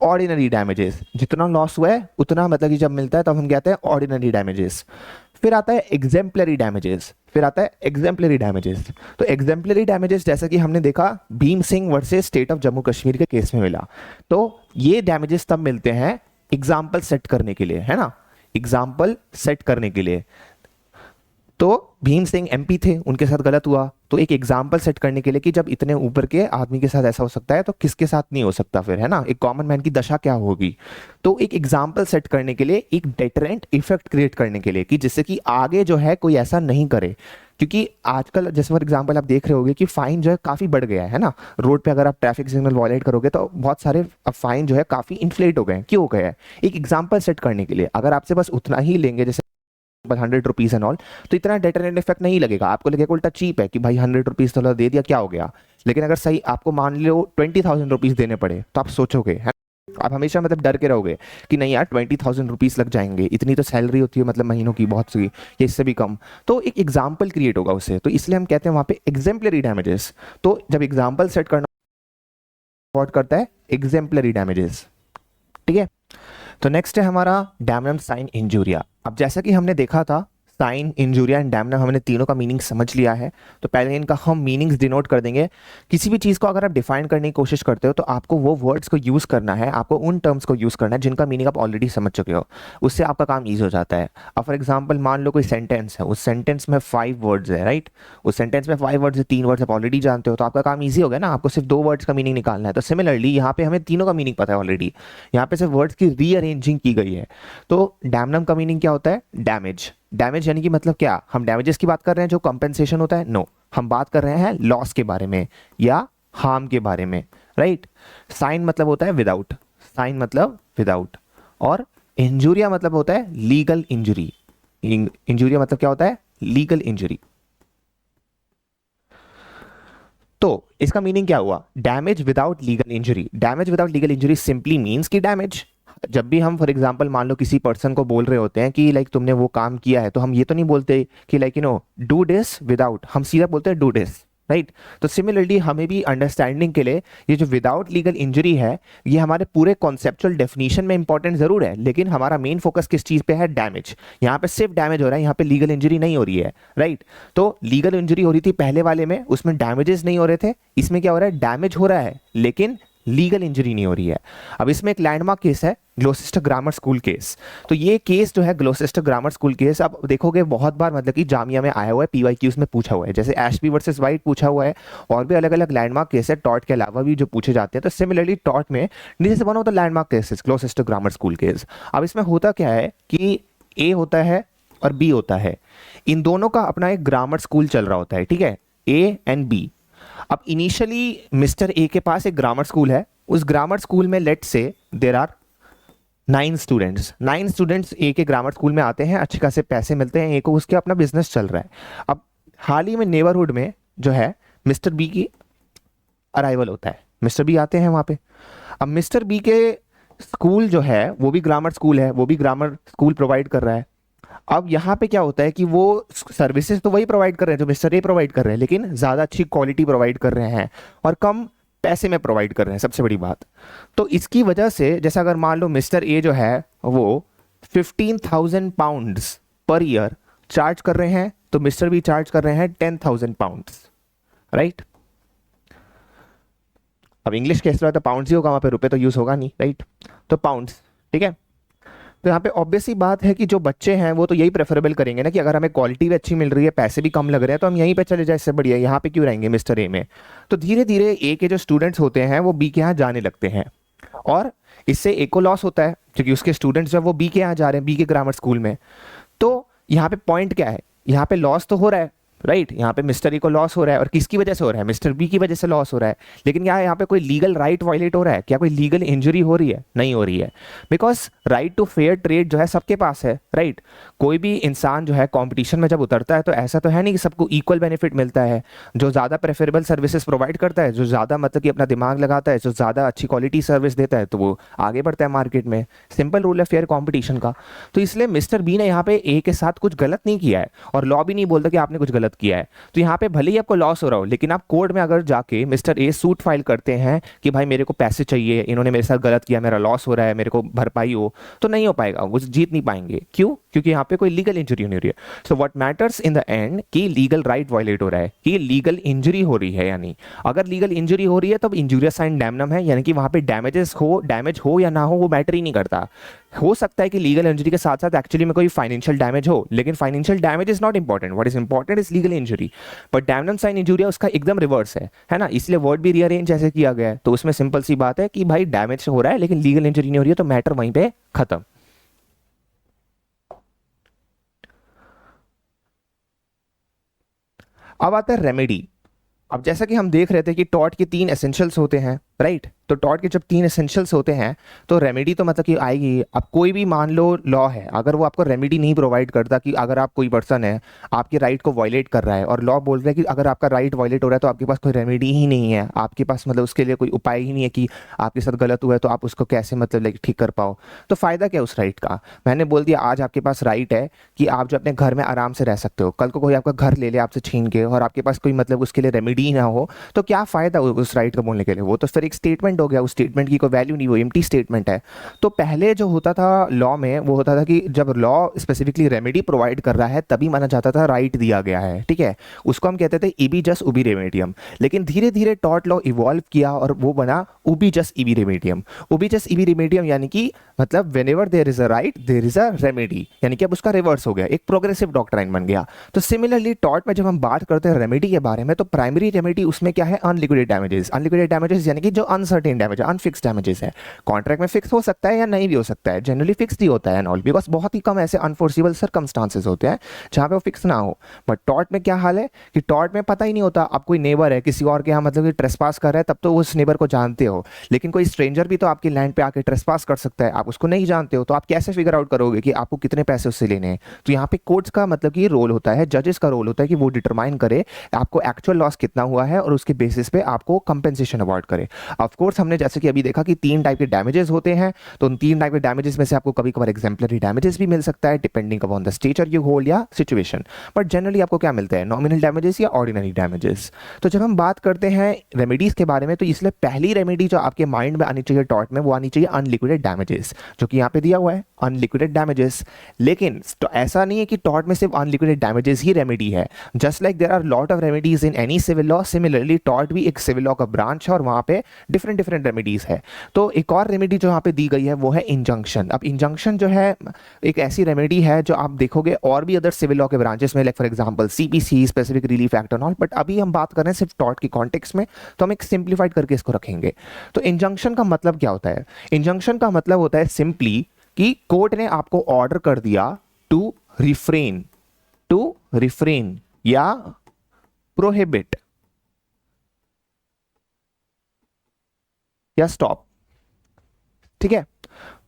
ordinary damages, जितना लॉस हुआ है उतना मतलब कि जब मिलता है तब हम कहते हैं ऑर्डिनरी डैमेजेस। फिर आता है एग्जेम्पलरी डैमेजेस, फिर आता है एग्जेम्पलरी डैमेजेस। तो एग्जेम्पलरी डैमेजेस जैसा कि हमने देखा Bhim Singh versus state of Jammu Kashmir के केस में मिला, तो ये डैमेजेस तब मिलते हैं एग्जाम्पल सेट करने के लिए, है ना, एग्जाम्पल सेट करने के लिए। तो भीम सिंह एमपी थे, उनके साथ गलत हुआ, तो एक एग्जाम्पल सेट करने के लिए कि जब इतने ऊपर के आदमी के साथ ऐसा हो सकता है तो किसके साथ नहीं हो सकता फिर, है ना, एक कॉमन मैन की दशा क्या होगी। तो एक एग्जाम्पल सेट करने के लिए, एक डेटरेंट इफेक्ट क्रिएट करने के लिए कि जिससे कि आगे जो है कोई ऐसा नहीं करे। क्योंकि आजकल जैसे फॉर एग्जांपल आप देख रहे होंगे कि फाइन जो है काफी बढ़ गया है ना, रोड पे अगर आप ट्रैफिक सिग्नल वायलेट करोगे तो बहुत सारे अब फाइन जो है काफी इन्फ्लेट हो गए हैं। क्यों हो गए हैं? एक एग्जाम्पल सेट करने के लिए। अगर आपसे बस उतना ही लेंगे जैसे 100 रुपीज एंड ऑल, तो इतना डेटरेंट इफेक्ट नहीं लगेगा, आपको लगेगा उल्टा चीप है कि भाई 100 रुपीज तो दे दिया क्या हो गया। लेकिन अगर सही आपको मान लो 20,000 रुपीज देने पड़े तो आप सोचोगे, है, आप हमेशा मतलब डर के रहोगे कि नहीं यार 20,000 रुपीज लग जाएंगे, इतनी तो सैलरी होती है मतलब महीनों की बहुत सी, या इससे भी कम। तो एक एग्जाम्पल क्रिएट होगा उससे, तो इसलिए हम कहते हैं वहां पे एग्जेम्पलरी डैमेजेस। तो जब एग्जाम्पल सेट करना अफोर्ड करता है एग्जेम्पलरी डैमेजेस, ठीक है। तो नेक्स्ट है हमारा डैमनम साइन इंजूरिया। अब जैसा कि हमने देखा था साइन इंजूरिया एंड डैमनम, हमने तीनों का मीनिंग समझ लिया है। तो पहले इनका हम मीनिंग्स डिनोट कर देंगे। किसी भी चीज़ को अगर आप डिफाइन करने की कोशिश करते हो तो आपको वो वर्ड्स को यूज़ करना है, आपको उन टर्म्स को यूज़ करना है जिनका मीनिंग आप ऑलरेडी समझ चुके हो, उससे आपका काम ईजी हो जाता है। अब फॉर एग्जाम्पल मान लो कोई सेंटेंस है, उस सेंटेंस में 5 वर्ड्स है, राइट, उस सेंटेंस में 5 वर्ड्स है, 3 वर्ड्स आप ऑलरेडी जानते हो, तो आपका काम ईजी हो गया ना, आपको सिर्फ 2 वर्ड्स का मीनिंग निकालना है। तो सिमिलरली यहाँ पे हमें तीनों का मीनिंग पता है ऑलरेडी, यहाँ पे सिर्फ वर्ड्स की रीअरेंजिंग की गई है। तो डैमनम का मीनिंग क्या होता है? डैमेज। डैमेज यानी कि मतलब क्या, हम डैमेजेस की बात कर रहे हैं जो कंपेंसेशन होता है? नो, हम बात कर रहे हैं लॉस के बारे में या हार्म के बारे में, राइट। साइन मतलब होता है विदाउट, साइन मतलब विदाउट, और इंजूरिया मतलब होता है लीगल इंजरी। इंजूरिया मतलब क्या होता है? Legal injury. तो इसका मीनिंग क्या हुआ? Damage without legal injury. Damage without legal injury simply means कि डैमेज, जब भी हम फॉर एग्जांपल मान लो किसी पर्सन को बोल रहे होते हैं कि लाइक तुमने वो काम किया है, तो हम ये तो नहीं बोलते कि लाइक डू दिस विदाउट, हम सीधा बोलते हैं डू दिस, राइट। तो सिमिलरली हमें भी अंडरस्टैंडिंग के लिए ये जो विदाउट लीगल इंजरी है, ये हमारे पूरे कॉन्सेप्चुअल डेफिनेशन में इंपॉर्टेंट जरूर है, लेकिन हमारा मेन फोकस किस चीज पे है? डैमेज। यहाँ पे सिर्फ डैमेज हो रहा है, यहाँ पे लीगल इंजरी नहीं हो रही है, राइट। तो लीगल इंजरी हो रही थी पहले वाले में, उसमें डैमेजेस नहीं हो रहे थे, इसमें क्या हो रहा है? डैमेज हो रहा है लेकिन लीगल इंजरी नहीं हो रही है। अब इसमें एक लैंडमार्क केस है ग्लोसेस्टर ग्रामर स्कूल केस। तो ये केस जो है ग्लोसेस्टर ग्रामर स्कूल केस, आप देखोगे बहुत बार मतलब कि जामिया में आया हुआ है, पीवाईक्यूज में पूछा हुआ है, जैसे एशबी वर्सेस वाइट पूछा हुआ है, और भी अलग अलग लैंडमार्क केस है टॉर्ट के अलावा भी जो पूछे जाते हैं। तो सिमिलरली टॉर्ट में this is one of the landmark cases, Gloucester grammar school case. अब इसमें होता क्या है कि ए होता है और बी होता है, इन दोनों का अपना एक ग्रामर स्कूल चल रहा होता है, ठीक है, ए एंड बी। अब इनिशियली मिस्टर ए के पास एक ग्रामर स्कूल है, उस ग्रामर स्कूल में लेट से देयर आर 9 स्टूडेंट्स। 9 स्टूडेंट्स ए के ग्रामर स्कूल में आते हैं, अच्छे खासे पैसे मिलते हैं ए को, उसके अपना बिजनेस चल रहा है। अब हाल ही में नेबरहुड में जो है मिस्टर बी की अराइवल होता है, मिस्टर बी आते हैं वहां पे। अब मिस्टर बी के स्कूल जो है वो भी ग्रामर स्कूल है, वो भी ग्रामर स्कूल प्रोवाइड कर रहा है। अब यहाँ पे क्या होता है कि वो सर्विसेज तो वही प्रोवाइड कर रहे हैं जो मिस्टर ए प्रोवाइड कर रहे हैं, लेकिन ज़्यादा अच्छी क्वालिटी प्रोवाइड कर रहे हैं और कम पैसे में प्रोवाइड कर रहे हैं, सबसे बड़ी बात। तो इसकी वजह से जैसा अगर मान लो मिस्टर ए जो है वो 15,000 पाउंड्स पर ईयर चार्ज कर रहे हैं, तो मिस्टर बी चार्ज कर रहे हैं 10,000 पाउंड्स, राइट। अब इंग्लिश कैसे होता है, पाउंड्स ही होगा वहां पे, रुपए तो यूज होगा नहीं, राइट। तो पाउंड्स, ठीक है। तो यहाँ पे ऑब्वियस सी बात है कि जो बच्चे हैं वो तो यही प्रेफरेबल करेंगे ना कि अगर हमें क्वालिटी भी अच्छी मिल रही है, पैसे भी कम लग रहे हैं, तो हम यहीं पे चले जाए, इससे बढ़िया यहाँ पे क्यों रहेंगे मिस्टर ए में। तो धीरे धीरे ए के जो स्टूडेंट्स होते हैं वो बी के यहाँ जाने लगते हैं, और इससे ए को लॉस होता है क्योंकि उसके स्टूडेंट्स जो वो बी के यहाँ जा रहे हैं, बी के ग्रामर स्कूल में। तो यहाँ पे पॉइंट क्या है, यहाँ पे लॉस तो हो रहा है, राइट यहाँ पे मिस्टर ए को लॉस हो रहा है, और किसकी वजह से हो रहा है, मिस्टर बी की वजह से लॉस हो रहा है। लेकिन क्या यहाँ पे कोई लीगल राइट वायलेट हो रहा है, क्या कोई लीगल इंजरी हो रही है, नहीं हो रही है, because right to fair trade जो है सबके पास है, राइट। कोई भी इंसान जो है कंपटीशन में जब उतरता है तो ऐसा तो है नहीं कि सबको इक्वल बेनिफिट मिलता है। जो ज़्यादा प्रेफरेबल सर्विसेज प्रोवाइड करता है, जो ज़्यादा मतलब कि अपना दिमाग लगाता है, जो ज़्यादा अच्छी क्वालिटी सर्विस देता है, तो वो आगे बढ़ता है मार्केट में। सिंपल रूल है फेयर कॉम्पिटिशन का। तो इसलिए मिस्टर बी ने यहाँ पे ए के साथ कुछ गलत नहीं किया है, और लॉ भी नहीं बोलता कि आपने कुछ गलत किया है। तो यहाँ पे भले ही आपको लॉस हो रहा हो, लेकिन आप कोर्ट में अगर जाके मिस्टर ए सूट फाइल करते हैं कि भाई मेरे को पैसे चाहिए, इन्होंने मेरे साथ गलत किया, मेरा लॉस हो रहा है, मेरे को भरपाई हो, तो नहीं हो पाएगा, वो जीत नहीं पाएंगे। क्यों? क्योंकि यहाँ पे कोई लीगल इंजरी नहीं हो रही है। So what matters in the end कि लीगल राइट वायलेट हो रहा है, कि लीगल इंजरी हो रही है। यानी अगर लीगल इंजरी हो रही है तब इंजूरियस साइन डैमनम है, यानी कि वहां पे डैमेज हो या ना हो वो मैटर ही नहीं करता। हो सकता है कि लीगल इंजरी के साथ साथ एक्चुअली में कोई फाइनेंशियल डैमेज हो, लेकिन financial damage is not important, what is important is legal injury. But damnum sine injuria उसका एकदम रिवर्स है ना, इसलिए वर्ड भी रीअरेंज ऐसे किया गया है। तो उसमें सिंपल सी बात है कि भाई डैमेज हो रहा है लेकिन लीगल इंजरी नहीं हो रही है, तो मैटर वहीं पे खत्म। अब आता है रेमेडी। अब जैसा कि हम देख रहे थे कि टॉर्ट के 3 एसेंशियल्स होते हैं, राइट। तो टॉर्ट के जब 3 एसेंशियल्स होते हैं तो रेमेडी तो मतलब कि आएगी। अब कोई भी मान लो लॉ है, अगर वो आपको रेमेडी नहीं प्रोवाइड करता, कि अगर आप कोई पर्सन है आपके राइट को वायलेट कर रहा है और लॉ बोल रहा है कि अगर आपका राइट वायलेट हो रहा है तो आपके पास कोई रेमेडी ही नहीं है, आपके पास मतलब उसके लिए कोई उपाय ही नहीं है कि आपके साथ गलत हुआ है तो आप उसको कैसे मतलब लाइक ठीक कर पाओ, तो फायदा क्या उस राइट का। मैंने बोल दिया आज आपके पास राइट है कि आप जो अपने घर में आराम से रह सकते हो, कल को कोई आपका घर ले ले आपसे छीन के और आपके पास कोई मतलब उसके लिए रेमेडी ना हो, तो क्या फायदा उस राइट का बोलने के लिए। वो तो फिर एक स्टेटमेंट हो गया, उस स्टेटमेंट की कोई वैल्यू नहीं, वो एम्प्टी स्टेटमेंट है। तो पहले जो होता था लॉ में, वो होता था कि जब लॉ स्पेसिफिकली रेमेडी प्रोवाइड कर रहा है तभी माना जाता था राइट दिया गया है, ठीक है। उसको हम कहते थे इबी जस उबी रेमेडियम। लेकिन धीरे धीरे टॉर्ट लॉ इवॉल्व किया और वो बना उबी जस इबी रेमेडियम। उबी जस इबी रेमेडियम यानी कि मतलब whenever there is a right there is a remedy, यानी कि अब उसका रिवर्स हो गया, एक प्रोग्रेसिव डॉक्ट्राइन बन गया। तो सिमिलरली टॉर्ट में जब हम बात करते हैं रेमेडी के बारे में, तो प्राइमरी रेमेडी उसमें क्या है, अनलिक्विडेड डैमेजेस। अनलिक्विडेड डैमेजेस यानी कि जो अनसर्टेन डैमेज है, अनफिक्स डैमेजेस है। कॉन्ट्रैक्ट में फिक्स हो सकता है या नहीं भी हो सकता है, जनरली फिक्स ही होता है एंड ऑल, बिकॉज बहुत ही कम ऐसे अनफोर्सिबल सर्कमस्टांसेस होते हैं जहां पे वो फिक्स ना हो। बट टॉर्ट में क्या हाल है कि टॉर्ट में पता ही नहीं होता, अब कोई नेबर है किसी और के यहाँ मतलब कि ट्रेसपास कर रहा है, तब तो उस नेबर को जानते हो, लेकिन कोई स्ट्रेंजर भी तो आपकी लैंड पे आके ट्रेसपास कर सकता है, आप उसको नहीं जानते हो, तो आप कैसे फिगर आउट करोगे कि आपको कितने पैसे उससे लेने हैं। तो यहाँ पे कोर्ट्स का मतलब कि रोल होता है, जजेस का रोल होता है कि वो डिटरमाइन करे आपको एक्चुअल लॉस कितना हुआ है और उसके बेसिस पे आपको कंपेंसेशन अवार्ड करे। ऑफ कोर्स हमने जैसे कि अभी देखा कि 3 टाइप के डैमेजेस होते हैं, तो उन 3 टाइप के डैमेजेस में से आपको कभी कभार एग्जाम्पलरी डैमेजेस भी मिल सकता है depending upon the stretcher you hold या सिचुएशन। बट जनरली आपको क्या मिलता है, नॉमिनल डैमेजेस या ऑर्डिनरी डैमेजेस। तो जब हम बात करते हैं रेमेडीज के बारे में, तो इसलिए पहली रेमेडी जो आपके माइंड में आनी चाहिए टॉर्ट में, वो आनी चाहिए अनलिक्विडेड डैमेजेस, जो कि यहाँ पे दिया हुआ है अनलिक्विडेड डैमेजेस। लेकिन तो ऐसा नहीं है कि टॉर्ट में सिर्फ अनलिक्विडेड डैमेजेस ही रेमेडी है। Just like there are lot of remedies in any civil law, similarly tort भी एक सिविल लॉ का ब्रांच है और वहां पे डिफरेंट डिफरेंट रेमेडीज है। तो एक और रेमेडी जो यहाँ पे दी गई है वो है इंजंक्शन। अब इंजंक्शन जो है एक ऐसी रेमेडी है जो आप देखोगे और भी अदर सिविल लॉ के ब्रांचेस में, like for example CPC, specific relief act and all, but अभी हम बात कर रहे हैं सिर्फ टॉर्ट की कॉन्टेक्स्ट में, तो हम एक सिंप्लीफाइड करके इसको रखेंगे। तो इंजंक्शन का मतलब क्या होता है, इंजंक्शन का मतलब होता है सिंपली कि कोर्ट ने आपको ऑर्डर कर दिया टू रिफ्रेन या प्रोहिबिट या स्टॉप, ठीक है।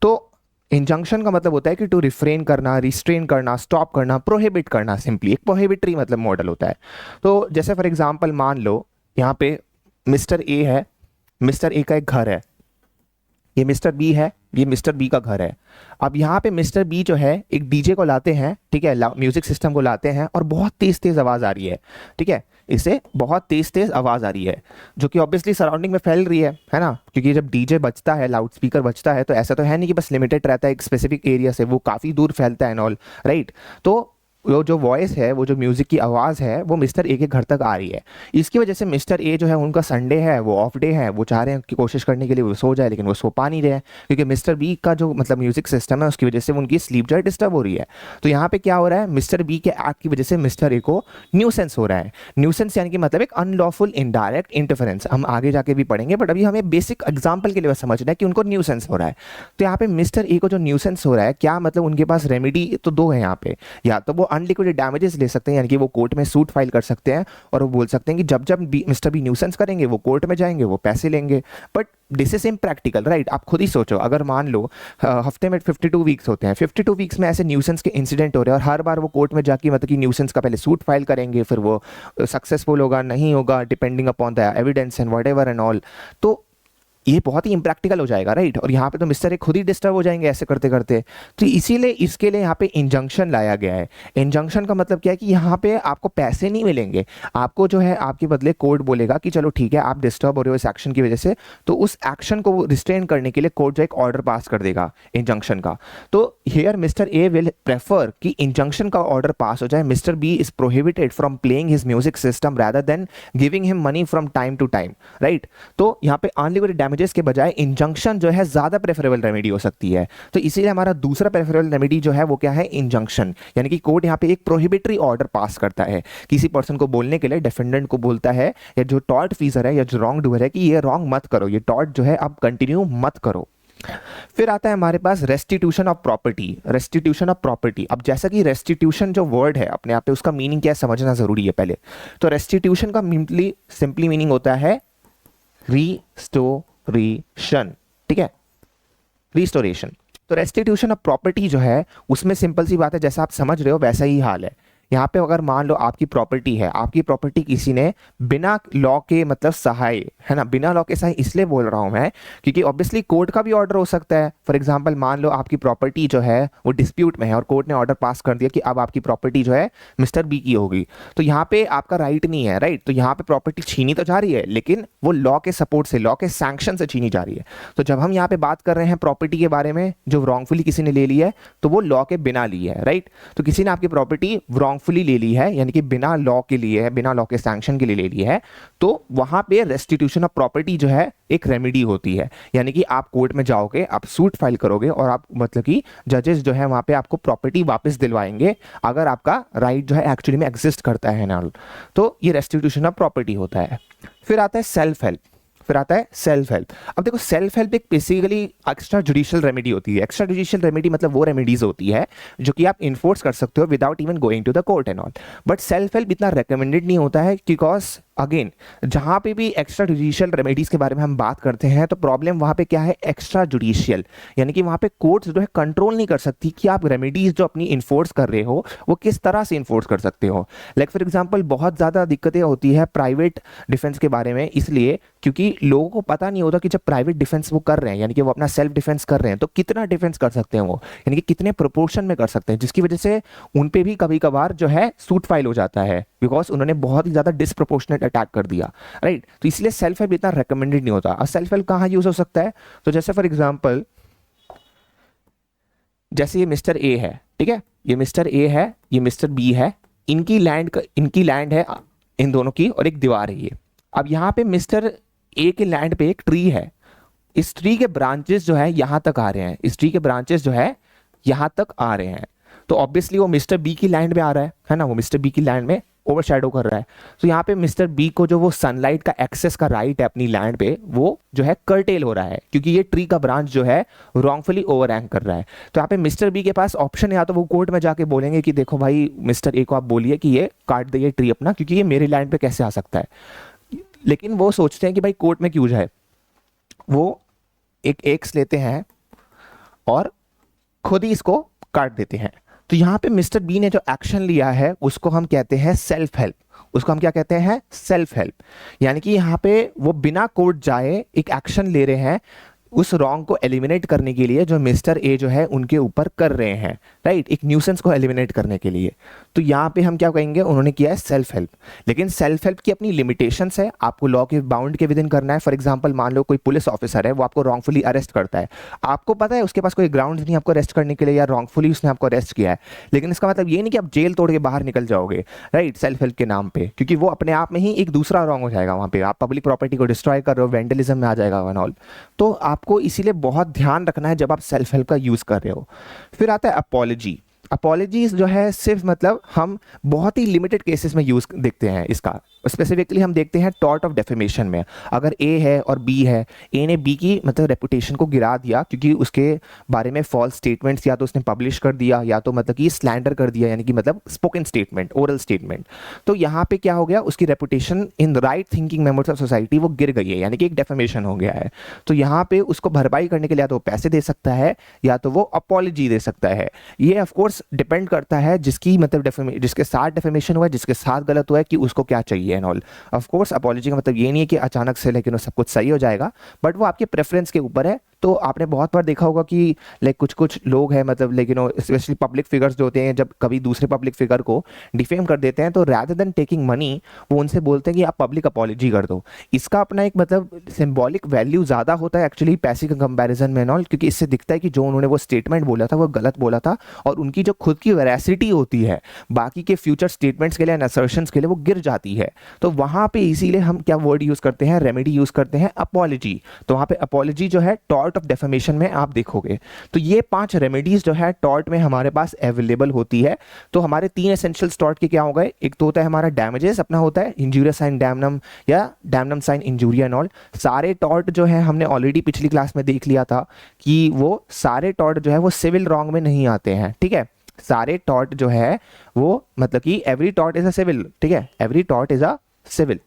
तो इंजंक्शन का मतलब होता है कि टू रिफ्रेन करना, रिस्ट्रेन करना, स्टॉप करना, प्रोहिबिट करना, सिंपली एक प्रोहिबिटरी मतलब मॉडल होता है। तो जैसे फॉर एग्जांपल मान लो यहाँ पे मिस्टर ए है, मिस्टर ए का एक घर है, ये मिस्टर बी है, ये मिस्टर बी का घर है। अब यहाँ पे मिस्टर बी जो है एक डीजे को लाते हैं, ठीक है, म्यूजिक सिस्टम को लाते हैं और बहुत तेज तेज आवाज आ रही है, ठीक है, इसे बहुत तेज तेज आवाज आ रही है जो कि ऑब्वियसली सराउंडिंग में फैल रही है ना, क्योंकि जब डीजे बजता है, लाउड स्पीकर बजता है, तो ऐसा तो है नहीं कि बस लिमिटेड रहता है एक स्पेसिफिक एरिया से, वो काफी दूर फैलता है एंड ऑल, राइट। तो वो जो वॉइस है, वो जो म्यूजिक की आवाज़ है, वो मिस्टर ए के घर तक आ रही है। इसकी वजह से मिस्टर ए जो है, उनका संडे है, वो ऑफ डे है, वो चाह रहे हैं कि कोशिश करने के लिए वो सो जाए, लेकिन वो सो पा नहीं रहे हैं क्योंकि मिस्टर बी का जो मतलब म्यूजिक सिस्टम है उसकी वजह से उनकी स्लीप जो है डिस्टर्ब हो रही है। तो यहाँ पे क्या हो रहा है, मिस्टर बी के एक्ट की वजह से मिस्टर ए को न्यूसेंस हो रहा है। न्यूसेंस यानी कि मतलब एक अनलॉफुल इनडायरेक्ट इंटरफेरेंस, हम आगे जाके भी पढ़ेंगे, बट अभी हमें बेसिक एग्जाम्पल के लिए समझना है कि उनको न्यूसेंस हो रहा है। तो यहाँ पे मिस्टर ए को जो न्यूसेंस हो रहा है, क्या मतलब उनके पास रेमेडी तो 2 है यहाँ पे, या तो वो अनलिक्विडेटेड डैमेजेस ले सकते हैं, यानी कि वो कोर्ट में सूट फाइल कर सकते हैं और वो बोल सकते हैं कि जब जब मिस्टर बी न्यूसेंस करेंगे वो कोर्ट में जाएंगे, वो पैसे लेंगे। But this is impractical, right? आप खुद ही सोचो, अगर मान लो हफ्ते में 52 वीक्स होते हैं, 52 वीक्स में ऐसे न्यूसेंस के इंसिडेंट हो रहे हैं और हर बार वो कोर्ट में जाके मतलब कि न्यूसेंस का पहले सूट फाइल करेंगे, फिर वो सक्सेसफुल होगा नहीं होगा depending upon the evidence and whatever and all, तो ये बहुत ही इम्प्रैक्टिकल हो जाएगा, राइट? और यहाँ पे तो मिस्टर ए खुद ही डिस्टर्ब हो जाएंगे ऐसे करते करते। तो इसीलिए इसके लिए यहाँ पे इंजंक्शन लाया गया है। इंजंक्शन का मतलब क्या है कि यहाँ पे आपको पैसे नहीं मिलेंगे, आपको जो है आपके बदले कोर्ट बोलेगा कि चलो ठीक है आप डिस्टर्ब हो रहे हो इस एक्शन की वजह से, तो उस एक्शन को रिस्ट्रेन करने के लिए कोर्ट जो एक ऑर्डर पास कर देगा इंजंक्शन का। तो here mister A will prefer कि इंजंक्शन का ऑर्डर पास हो जाए, mister B is prohibited from playing his music system rather than giving him money from time to time, right? तो यहाँ पे अनलिक्विडेटेड डैमेजेस के बजाय इंजंक्शन जो है ज्यादा प्रेफरेबल रेमेडी हो सकती है। तो इसीलिए हमारा दूसरा प्रेफरेबल रेमेडी जो है वो क्या है? इंजंक्शन। यानी कि कोर्ट यहाँ पे एक प्रोहिबिटरी ऑर्डर पास करता है किसी पर्सन को बोलने के लिए, डिफेंडेंट को बोलता है या जो टॉर्ट फीजर है या जो रॉन्ग डूअर है कि ये रॉन्ग मत करो, ये टॉर्ट जो है अब कंटिन्यू मत करो। फिर आता है हमारे पास restitution of property. Restitution of property, अब जैसा कि रेस्टिट्यूशन जो वर्ड है अपने आप पे उसका मीनिंग क्या है समझना जरूरी है पहले। तो रेस्टिट्यूशन का सिंपली मीनिंग होता है रिस्टोरेशन, ठीक है? रिस्टोरेशन। तो रेस्टिट्यूशन ऑफ प्रॉपर्टी जो है उसमें सिंपल सी बात है, जैसा आप समझ रहे हो वैसा ही हाल है। यहाँ पे अगर मान लो आपकी प्रॉपर्टी है, आपकी प्रॉपर्टी किसी ने बिना लॉ के मतलब सहाय, है ना, बिना लॉ के सहाय इसलिए बोल रहा हूँ मैं क्योंकि ऑब्वियसली कोर्ट का भी ऑर्डर हो सकता है। फॉर एग्जांपल मान लो आपकी प्रॉपर्टी जो है वो डिस्प्यूट में है और कोर्ट ने ऑर्डर पास कर दिया कि अब आपकी प्रॉपर्टी जो है मिस्टर बी की होगी, तो यहाँ पे आपका राइट नहीं है, राइट? तो यहाँ पे प्रॉपर्टी छीनी तो जा रही है लेकिन वो लॉ के सपोर्ट से, लॉ के सैंक्शन से छीनी जा रही है। तो जब हम यहाँ पे बात कर रहे हैं प्रॉपर्टी के बारे में जो रॉन्गफुली किसी ने ले ली है तो वो लॉ के बिना ली है, राइट? तो किसी ने आपकी प्रॉपर्टी रॉन्गफुली ले ली है यानी कि बिना लॉ के लिए है, बिना लॉ के सैंक्शन के लिए ले ली है, तो वहां पे रेस्टिट्यूशन ऑफ प्रॉपर्टी जो है एक रेमेडी होती है। यानी कि आप कोर्ट में जाओगे, आप सूट फाइल करोगे और आप मतलब कि जजेस जो है वहां पे आपको प्रॉपर्टी वापस दिलवाएंगे अगर आपका राइट जो है एक्चुअली में एग्जिस्ट करता है ना। तो ये रेस्टिट्यूशन ऑफ प्रॉपर्टी होता है। फिर आता है सेल्फ हेल्प। फिर आता है सेल्फ हेल्प। अब देखो सेल्फ हेल्प एक बेसिकली एक्स्ट्रा जुडिशियल रेमेडी होती है। एक्स्ट्रा जुडिशियल रेमेडी मतलब वो रेमेडीज होती है जो कि आप इन्फोर्स कर सकते हो without even going to the court and all. But self help इतना रिकमेंडेड नहीं होता है बिकॉज अगेन जहां पे भी एक्स्ट्रा जुडिशियल रेमेडीज के बारे में हम बात करते हैं तो प्रॉब्लम वहां पे क्या है? एक्स्ट्रा जुडिशियल, यानी कि वहां पे कोर्ट्स जो है कंट्रोल नहीं कर सकती कि आप रेमेडीज जो अपनी इन्फोर्स कर रहे हो वो किस तरह से इन्फोर्स कर सकते हो। लाइक फॉर एग्जांपल बहुत ज्यादा दिक्कतें होती है प्राइवेट डिफेंस के बारे में, इसलिए क्योंकि लोगों को पता नहीं होता कि जब प्राइवेट डिफेंस वो कर रहे हैं यानी कि वो अपना सेल्फ डिफेंस कर रहे हैं तो कितना डिफेंस कर सकते हैं वो, यानी कि कितने प्रोपोर्शन में कर सकते हैं, जिसकी वजह से उन पे भी कभी कभार जो है सूट फाइल हो जाता है बिकॉज उन्होंने बहुत ही ज्यादा डिसप्रोपोर्शनेट अटैक कर दिया, राइट? तो इसलिए सेल्फ हेल्प इतना रिकमेंडेड नहीं होता। और सेल्फ हेल्प कहां यूज हो सकता है? तो जैसे फॉर एग्जांपल जैसे ये मिस्टर ए है, ठीक है, ये मिस्टर ए है, ये मिस्टर बी है, इनकी लैंड है इन दोनों की और एक दीवार है ये। अब यहाँ पे मिस्टर ए के लैंड पे एक ट्री है, इस ट्री के ब्रांचेस जो है यहां तक आ रहे हैं, इस ट्री के ब्रांचेस जो है यहां तक आ रहे हैं, तो ऑब्वियसली वो मिस्टर बी की लैंड में आ रहा है ना, वो मिस्टर बी की लैंड में ओवरशैडो कर रहा है। तो यहाँ पे मिस्टर बी को जो वो सनलाइट का एक्सेस का राइट है अपनी लैंड पे वो जो है कर्टेल हो रहा है क्योंकि ये ट्री का ब्रांच जो है रॉन्गफुली ओवर हैंग कर रहा है। तो यहाँ पे मिस्टर बी के पास ऑप्शन है, या तो वो कोर्ट में जाके बोलेंगे कि देखो भाई मिस्टर ए को आप बोलिए कि ये काट दे ये ट्री अपना क्योंकि ये मेरे लैंड पे कैसे आ सकता है, लेकिन वो सोचते हैं कि भाई कोर्ट में क्यों जाए, वो एक एक्स लेते हैं और खुद ही इसको काट देते हैं। तो यहां पे मिस्टर बी ने जो एक्शन लिया है उसको हम कहते हैं सेल्फ हेल्प, उसको हम क्या कहते हैं? Self help. यानी कि यहां पे वो बिना कोर्ट जाए एक एक्शन ले रहे हैं उस रॉन्ग को एलिमिनेट करने के लिए जो मिस्टर ए जो है उनके ऊपर कर रहे हैं, राइट? एक न्यूसेंस को एलिमिनेट करने के लिए। तो यहाँ पे हम क्या कहेंगे? उन्होंने किया है सेल्फ हेल्प। लेकिन सेल्फ हेल्प की अपनी लिमिटेशंस है, आपको लॉ के बाउंड के विद इन करना है। फॉर एग्जांपल मान लो कोई पुलिस ऑफिसर है, वो आपको रॉन्गफुली अरेस्ट करता है, आपको पता है उसके पास कोई ग्राउंड नहीं आपको अरेस्ट करने के लिए या रॉन्गफुली उसने आपको अरेस्ट किया है, लेकिन इसका मतलब ये नहीं कि आप जेल तोड़ के बाहर निकल जाओगे, राइट? सेल्फ हेल्प के नाम पे, क्योंकि वो अपने आप में ही एक दूसरा रॉन्ग हो जाएगा, वहां पे आप पब्लिक प्रॉपर्टी को डिस्ट्रॉय कर रहे हो, वेंडलिज्म में आ जाएगा वन ऑल। तो आपको इसीलिए बहुत ध्यान रखना है जब आप सेल्फ हेल्प का यूज कर रहे हो। फिर आता है अपॉलजी। अपॉलजीज जो है सिर्फ मतलब हम बहुत ही लिमिटेड केसेस में यूज देखते हैं इसका, स्पेसिफिकली हम देखते हैं टॉर्ट ऑफ डेफेमेशन में। अगर ए है और बी है, ए ने बी की मतलब रेपुटेशन को गिरा दिया क्योंकि उसके बारे में फॉल्स स्टेटमेंट्स या तो उसने पब्लिश कर दिया या तो मतलब कि स्लैंडर कर दिया, यानी कि मतलब स्पोकन स्टेटमेंट, ओरल स्टेटमेंट, तो यहाँ पे क्या हो गया, उसकी reputation in right thinking members of society वो गिर गई है, यानी कि एक डेफेमेशन हो गया है। तो यहाँ पे उसको भरपाई करने के लिए या तो पैसे दे सकता है या तो वो अपॉलजी दे सकता है। ये ऑफ कोर्स डिपेंड करता है जिसकी मतलब जिसके साथ डेफेमेशन हुआ है, जिसके साथ गलत हुआ है, कि उसको क्या चाहिए and all. Of course apology का मतलब ये नहीं है कि अचानक से लेकिन सब कुछ सही हो जाएगा, बट वो आपके प्रेफरेंस के ऊपर है। तो आपने बहुत बार देखा होगा कि लाइक कुछ कुछ लोग हैं मतलब लेकिन स्पेशली पब्लिक फिगर्स जो होते हैं, जब कभी दूसरे पब्लिक फिगर को डिफेम कर देते हैं तो रैदर देन टेकिंग मनी वो उनसे बोलते हैं कि आप पब्लिक अपॉलजी कर दो। इसका अपना एक मतलब सिंबॉलिक वैल्यू ज़्यादा होता है एक्चुअली पैसे के कंपैरिजन में नॉल, क्योंकि इससे दिखता है कि जो उन्होंने वो स्टेटमेंट बोला था वो गलत बोला था और उनकी जो खुद की वेरासिटी होती है बाकी के फ्यूचर स्टेटमेंट्स के लिए एंड असर्शंस के लिए वो गिर जाती है। तो वहाँ पे इसीलिए हम क्या वर्ड यूज़ करते हैं, रेमेडी यूज़ करते हैं अपॉलजी। तो वहाँ पे अपॉलजी जो है टॉर्ट ऑफ डेफेमेशन में आप देखोगे तो ये 5 रेमेडीज जो है टॉर्ट में हमारे पास अवेलेबल होती है। तो हमारे 3 एसेंशियल्स टॉर्ट के क्या हो गए, एक तो होता है हमारा डैमेजेस, अपना होता है इंजूरिया साइन डैमनम या damnum sine injuria and all. सारे टॉर्ट जो है हमने ऑलरेडी पिछली क्लास में देख लिया था कि वो सारे टॉर्ट जो है वो सिविल रॉन्ग में नहीं आते हैं, ठीक है। सारे टॉर्ट जो है वो मतलब कि every tort is a civil, ठीक है, every tort is a civil,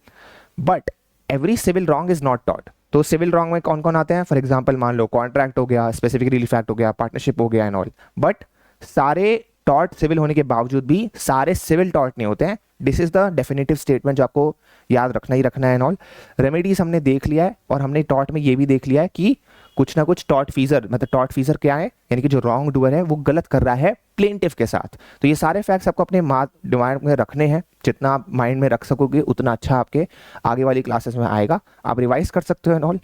but every civil wrong is not tort. तो सिविल रॉन्ग में कौन कौन आते हैं, फॉर एग्जांपल मान लो कॉन्ट्रैक्ट हो गया, स्पेसिफिक रिलीफ एक्ट हो गया, पार्टनरशिप हो गया एंड ऑल। बट सारे टॉर्ट सिविल होने के बावजूद भी सारे सिविल टॉर्ट नहीं होते हैं। This is the definitive statement जो आपको याद रखना ही रखना है एंड ऑल। रेमेडीज हमने देख लिया है और हमने टॉर्ट में ये भी देख लिया है कि कुछ ना कुछ टॉर्ट फीजर, मतलब टॉर्ट फीजर क्या है, यानी कि जो रॉन्ग डूअर है वो गलत कर रहा है प्लेंटिफ के साथ। तो ये सारे फैक्ट्स आपको अपने दिमाग में रखने हैं, जितना आप माइंड में रख सकोगे उतना अच्छा आपके आगे वाली क्लासेस में आएगा, आप रिवाइज कर सकते हो एंड ऑल।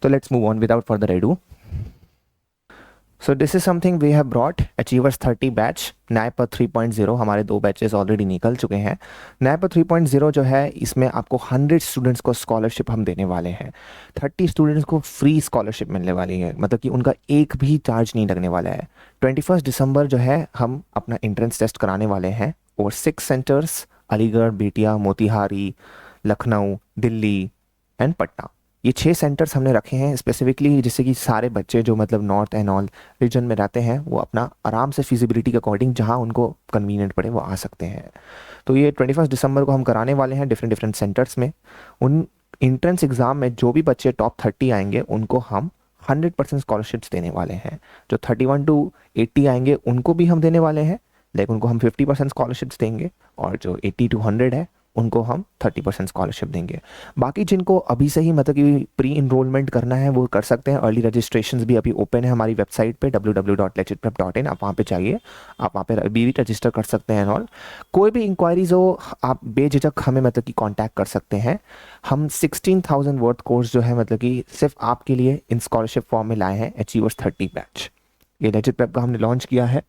तो let's move on without further ado. So this is something we have brought achievers 30 batch NAPA 3.0। हमारे 2 बैचेस ऑलरेडी निकल चुके हैं। NAPA 3.0 जो है इसमें आपको 100 स्टूडेंट्स को स्कॉलरशिप हम देने वाले हैं। 30 स्टूडेंट्स को फ्री स्कॉलरशिप मिलने वाली है, मतलब कि उनका एक भी चार्ज नहीं लगने वाला है। 21 दिसंबर जो है हम अपना एंट्रेंस टेस्ट कराने वाले हैं और 6 सेंटर्स अलीगढ़, बेटिया, मोतिहारी, लखनऊ, दिल्ली एंड पटना, ये 6 सेंटर्स हमने रखे हैं स्पेसिफिकली, जिससे कि सारे बच्चे जो मतलब नॉर्थ एंड ऑल रीजन में रहते हैं वो अपना आराम से फिजिबिलिटी के अकॉर्डिंग जहां उनको कन्वीनियंट पड़े वो आ सकते हैं। तो ये 21 दिसंबर को हम कराने वाले हैं डिफरेंट डिफरेंट सेंटर्स में। उन एंट्रेंस एग्ज़ाम में जो भी बच्चे टॉप 30 आएंगे उनको हम 100% स्कॉलरशिप्स देने वाले हैं। जो 31 to 80 आएंगे उनको भी हम देने वाले हैं, लेकिन उनको हम 50% स्कॉलरशिप्स देंगे, और जो 80 to 100 है उनको हम 30% स्कॉलरशिप देंगे। बाकी जिनको अभी से ही मतलब कि प्री इनरोलमेंट करना है वो कर सकते हैं। अर्ली रजिस्ट्रेशंस भी अभी ओपन है हमारी वेबसाइट पे www.legitprep.in। आप वहाँ पे चाहिए, आप वहाँ पे अभी भी रजिस्टर कर सकते हैं और कोई भी इंक्वायरीज हो आप बेझिझक हमें मतलब कि कांटेक्ट कर सकते हैं। हम 16,000 वर्थ कोर्स जो है मतलब कि सिर्फ आपके लिए इन स्कॉलरशिप फॉर्म में लाए हैं, अचीवर्स 30 बैच। ये लेजिट प्रेप का हमने लॉन्च किया है।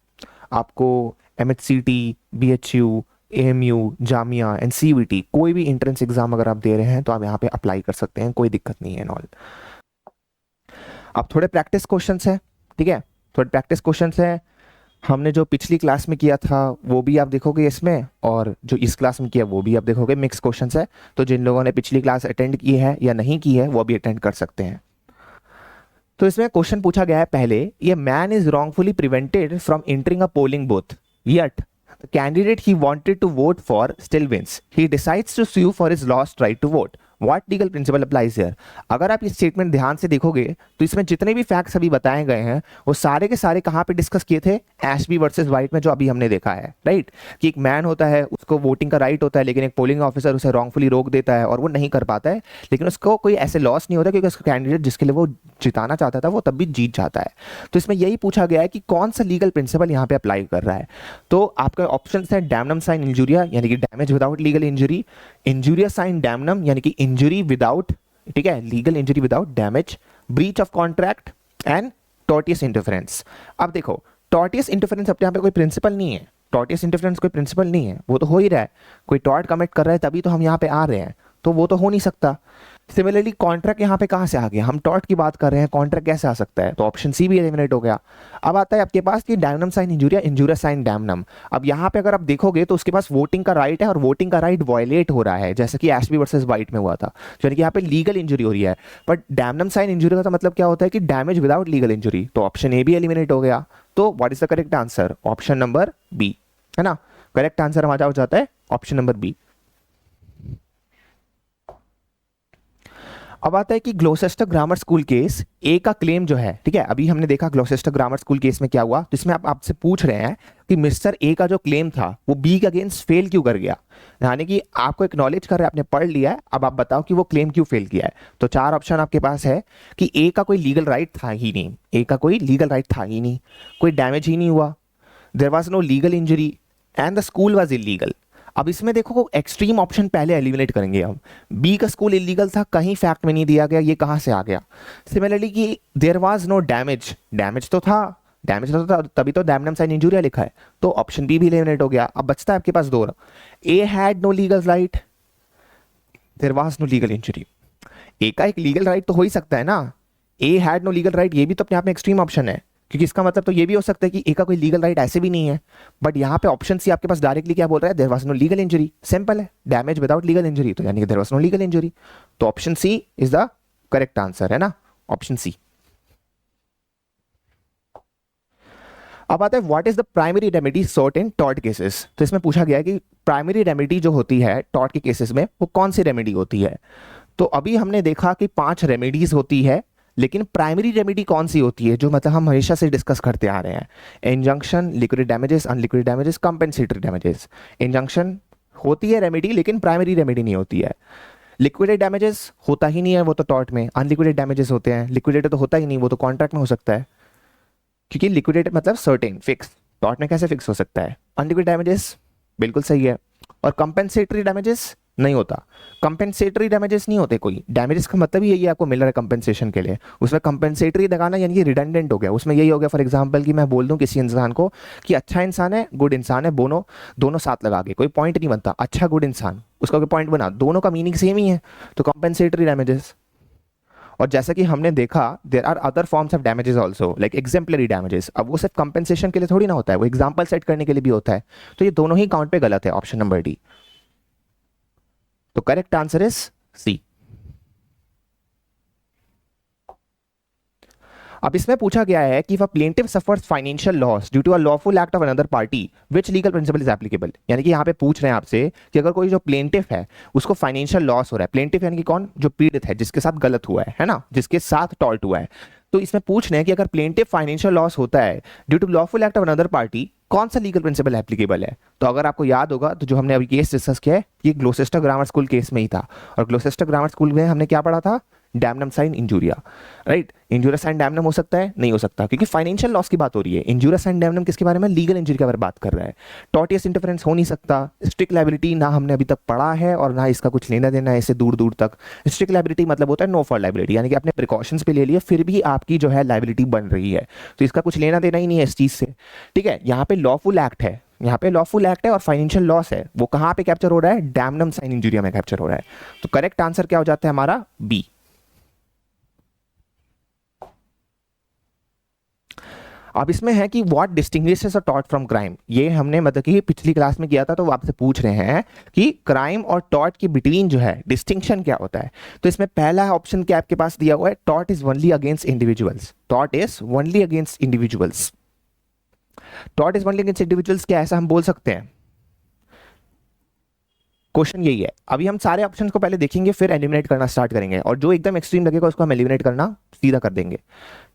आपको MHCT, BHU, AMU, Jamia and CVT कोई भी एंट्रेंस एग्जाम अगर आप दे रहे हैं तो आप यहाँ पे अप्लाई कर सकते हैं, कोई दिक्कत नहीं है ऑल। अब थोड़े प्रैक्टिस क्वेश्चंस हैं, ठीक है, थोड़े प्रैक्टिस क्वेश्चंस हैं। हमने जो पिछली क्लास में किया था वो भी आप देखोगे इसमें, और जो इस क्लास में किया वो भी आप देखोगे, मिक्स क्वेश्चंस है। तो जिन लोगों ने पिछली क्लास अटेंड की है या नहीं की है वो भी अटेंड कर सकते हैं। तो इसमें क्वेश्चन पूछा गया है पहले, ये man is wrongfully prevented from entering a polling booth yet the candidate he wanted to vote for still wins. He decides to sue for his lost right to vote. What legal principle applies here? अगर आप ये statement ध्यान से देखोगे तो इसमें जितने भी फैक्ट्स अभी बताए गए हैं वो सारे के सारे कहाँ पे डिस्कस किए थे, एशबी वर्सेस वाइट में, जो अभी हमने देखा है, राइट। कि एक मैन होता है, उसको वोटिंग का राइट होता है, लेकिन एक पोलिंग ऑफिसर उसे रॉन्गफुली रोक देता है और वो नहीं कर पाता है, लेकिन उसको कोई ऐसे लॉस नहीं होता क्योंकि उसका कैंडिडेट जिसके लिए वो जिताना चाहता था वो तब भी जीत जाता है। तो इसमें यही पूछा गया है कि कौन सा लीगल प्रिंसिपल यहाँ पे अप्लाई कर रहा है। तो आपका ऑप्शन है डैमनम साइन इंजूरिया यानी कि damage without legal injury, injuria sine damnum यानी कि इंजरी विदाउट, ठीक है, legal injury without damage, breach of contract and tortious interference. अब देखो टॉर्टियस इंटरफेरेंस अपने यहाँ पे कोई प्रिंसिपल नहीं है, टॉर्टियस इंटरफेरेंस कोई प्रिंसिपल नहीं है, वो तो हो ही रहा है, कोई टॉर्ट कमिट कर रहा है तभी तो हम यहाँ पे आ रहे हैं। तो वो तो हो नहीं सकता। सिमिलरली कॉन्ट्रैक्ट यहाँ पे कहाँ से आ गया, हम टॉर्ट की बात कर रहे हैं, कॉन्ट्रैक्ट कैसे आ सकता है, तो ऑप्शन सी भी एलिमिनेट हो गया। अब आता है आपके पास कि damnum sine injuria, injurious sine damnum. अब यहाँ पे अगर आप देखोगे तो उसके पास वोटिंग का राइट है और वोटिंग का राइट वायलेट हो रहा है, जैसे कि एशबी वर्सेस वाइट में हुआ था, यानी कि यहाँ पे लीगल इंजरी हो रही है। बट डैमनम साइन इंजरी का तो मतलब क्या होता है कि डैमेज विदाउट लीगल इंजरी, तो ऑप्शन ए भी एलिमिनेट हो गया। तो what is the correct answer, option number B, है ना। करेक्ट आंसर हमारा हो जाता है ऑप्शन नंबर बी। अब आता है कि ग्लोसेस्टर ग्रामर स्कूल केस ए का क्लेम जो है, ठीक है, अभी हमने देखा ग्लोसेस्टर ग्रामर स्कूल केस में क्या हुआ, तो इसमें आप आपसे पूछ रहे हैं कि मिस्टर ए का जो क्लेम था वो बी के अगेंस्ट फेल क्यों कर गया, यानी कि आपको एक्नॉलेज कर रहे हैं, आपने पढ़ लिया है, अब आप बताओ कि वो क्लेम क्यों फेल किया है। तो चार ऑप्शन आपके पास है कि ए का कोई लीगल राइट था ही नहीं, ए का कोई लीगल राइट था ही नहीं, कोई डैमेज ही नहीं हुआ, there was no legal injury and the school was illegal. अब इसमें देखो एक्सट्रीम ऑप्शन पहले एलिमिनेट करेंगे हम, बी का स्कूल इलीगल था, कहीं फैक्ट में नहीं दिया गया, ये कहां से आ गया। सिमिलरली कि there was no damage, damage तो था, डैमेज तो था, तभी तो डैमनम साइन इंजूरिया लिखा है, तो ऑप्शन बी भी एलिमिनेट हो गया। अब बचता है आपके पास दो, A had no legal right, there was no legal injury. A का एक लीगल राइट तो हो ही सकता है ना, ए हैड नो लीगल राइट, ये भी तो अपने आप में एक्सट्रीम ऑप्शन है, क्योंकि इसका मतलब तो ये भी हो सकता है कि ए का कोई लीगल राइट ऐसे भी नहीं है। बट यहाँ पे ऑप्शन सी आपके पास डायरेक्टली क्या बोल रहा है, there was no legal injury, simple है, डैमेज विदाउट लीगल इंजरी, तो यानी कि there was no legal injury, तो option C is the correct answer, है ना, ऑप्शन सी। अब आता है what is the primary remedy sought in tort cases, तो इसमें पूछा गया है कि प्राइमरी रेमेडी जो होती है टॉर्ट के केसेस में वो कौन सी रेमेडी होती है। तो अभी हमने देखा कि 5 रेमेडीज होती है, लेकिन प्राइमरी रेमेडी कौन सी होती है जो मतलब हम हमेशा से डिस्कस करते आ रहे हैं, injunction, liquid damages, unliquid damages, compensatory damages. Injunction होती है रेमेडी, लेकिन प्राइमरी रेमेडी नहीं होती है। लिक्विडेट डैमेजेस होता ही नहीं है वो तो टॉर्ट में, अनलिक्विडेट डैमेजेस होते हैं, लिक्विडेट तो होता ही नहीं, वो तो कॉन्ट्रैक्ट में हो सकता है, क्योंकि लिक्विडेट मतलब सर्टेन फिक्स, टॉर्ट में कैसे फिक्स हो सकता है। अनलिक्विड डैमेजेस बिल्कुल सही है, और कंपेंसेटरी डैमेजेस नहीं होता, कंपेंसेटरी डैमेजेस नहीं होते, कोई डैमेजेस का मतलब ही यही है आपको मिल रहा है कंपेंसेशन के लिए, उसमें कंपेंसेटरी लगाना यानी कि रिडंडेंट हो गया, उसमें यही हो गया फॉर एग्जांपल कि मैं बोल दूं किसी इंसान को कि अच्छा इंसान है, गुड इंसान है, दोनों दोनों साथ लगा के कोई पॉइंट नहीं बनता, अच्छा गुड इंसान उसका कोई पॉइंट बना, दोनों का मीनिंग सेम ही है, तो कंपेंसेटरी डैमेजेस। और जैसा कि हमने देखा there are other forms of damages also like exemplary damages, अब वो सिर्फ कंपेंसेशन के लिए थोड़ी ना होता है, वो एग्जाम्पल सेट करने के लिए भी होता है, तो ये दोनों ही काउंट पे गलत है, ऑप्शन नंबर डी, तो करेक्ट आंसर इज सी। अब इसमें पूछा गया है कि a plaintiff suffers financial loss due to a lawful act of another party which legal principle is applicable, यानी कि यहाँ पे पूछ रहे हैं आपसे कि अगर कोई जो प्लेंटिफ है उसको फाइनेंशियल लॉस हो रहा है, प्लेंटिफ यानी कि कौन, जो पीड़ित है जिसके साथ गलत हुआ है ना, जिसके साथ टॉर्ट हुआ है, तो इसमें पूछ रहे हैं कि अगर प्लेंटिफ फाइनेंशियल लॉस होता है due to lawful act of another party, कौन सा लीगल प्रिंसिपल एप्लीकेबल है। तो अगर आपको याद होगा तो जो हमने अभी केस डिस्कस किया है ये ग्लोसेस्टर ग्रामर स्कूल केस में ही था, और ग्लोसेस्टर ग्रामर स्कूल में हमने क्या पढ़ा था, damnum sine injuria, right. Injurious sine damnum हो सकता है, नहीं हो सकता, क्योंकि फाइनेंशियल लॉस की बात हो रही है। इंजूरियस साइन डैमनम किसके बारे में, लीगल इंजरी के बारे में बात कर रहा है। टॉर्टियस इंटरफेरेंस हो नहीं सकता, स्ट्रिक्ट लायबिलिटी ना हमने अभी तक पढ़ा है और ना इसका कुछ लेना देना है इससे दूर दूर तक। स्ट्रिक्ट लायबिलिटी मतलब होता है नो फॉर लायबिलिटी, यानी कि आपने प्रिकॉशंस पे ले लिए फिर भी आपकी जो है लायबिलिटी बन रही है, तो इसका कुछ लेना देना ही नहीं है इस चीज से, ठीक है। यहाँ पे लॉफुल एक्ट है, यहाँ पे लॉफुल एक्ट है और फाइनेंशियल लॉस है, वो कहाँ पे कैप्चर हो रहा है, डैमनम साइन इंजूरिया में कैप्चर हो रहा है, तो करेक्ट आंसर क्या हो जाता है हमारा, बी। अब इसमें है कि what distinguishes a tort from crime, ये हमने मतलब कि पिछली क्लास में किया था, तो आपसे पूछ रहे हैं कि क्राइम और टॉर्ट के बिटवीन जो है डिस्टिंक्शन क्या होता है। तो इसमें पहला ऑप्शन क्या आपके पास दिया हुआ है, tort is only against individuals, tort is only against individuals, tort is only against individuals, क्या ऐसा हम बोल सकते हैं, क्वेश्चन यही है। अभी हम सारे ऑप्शंस को पहले देखेंगे फिर एलिमिनेट करना स्टार्ट करेंगे, और जो एकदम एक्सट्रीम लगेगा उसको हम एलिमिनेट करना सीधा कर देंगे।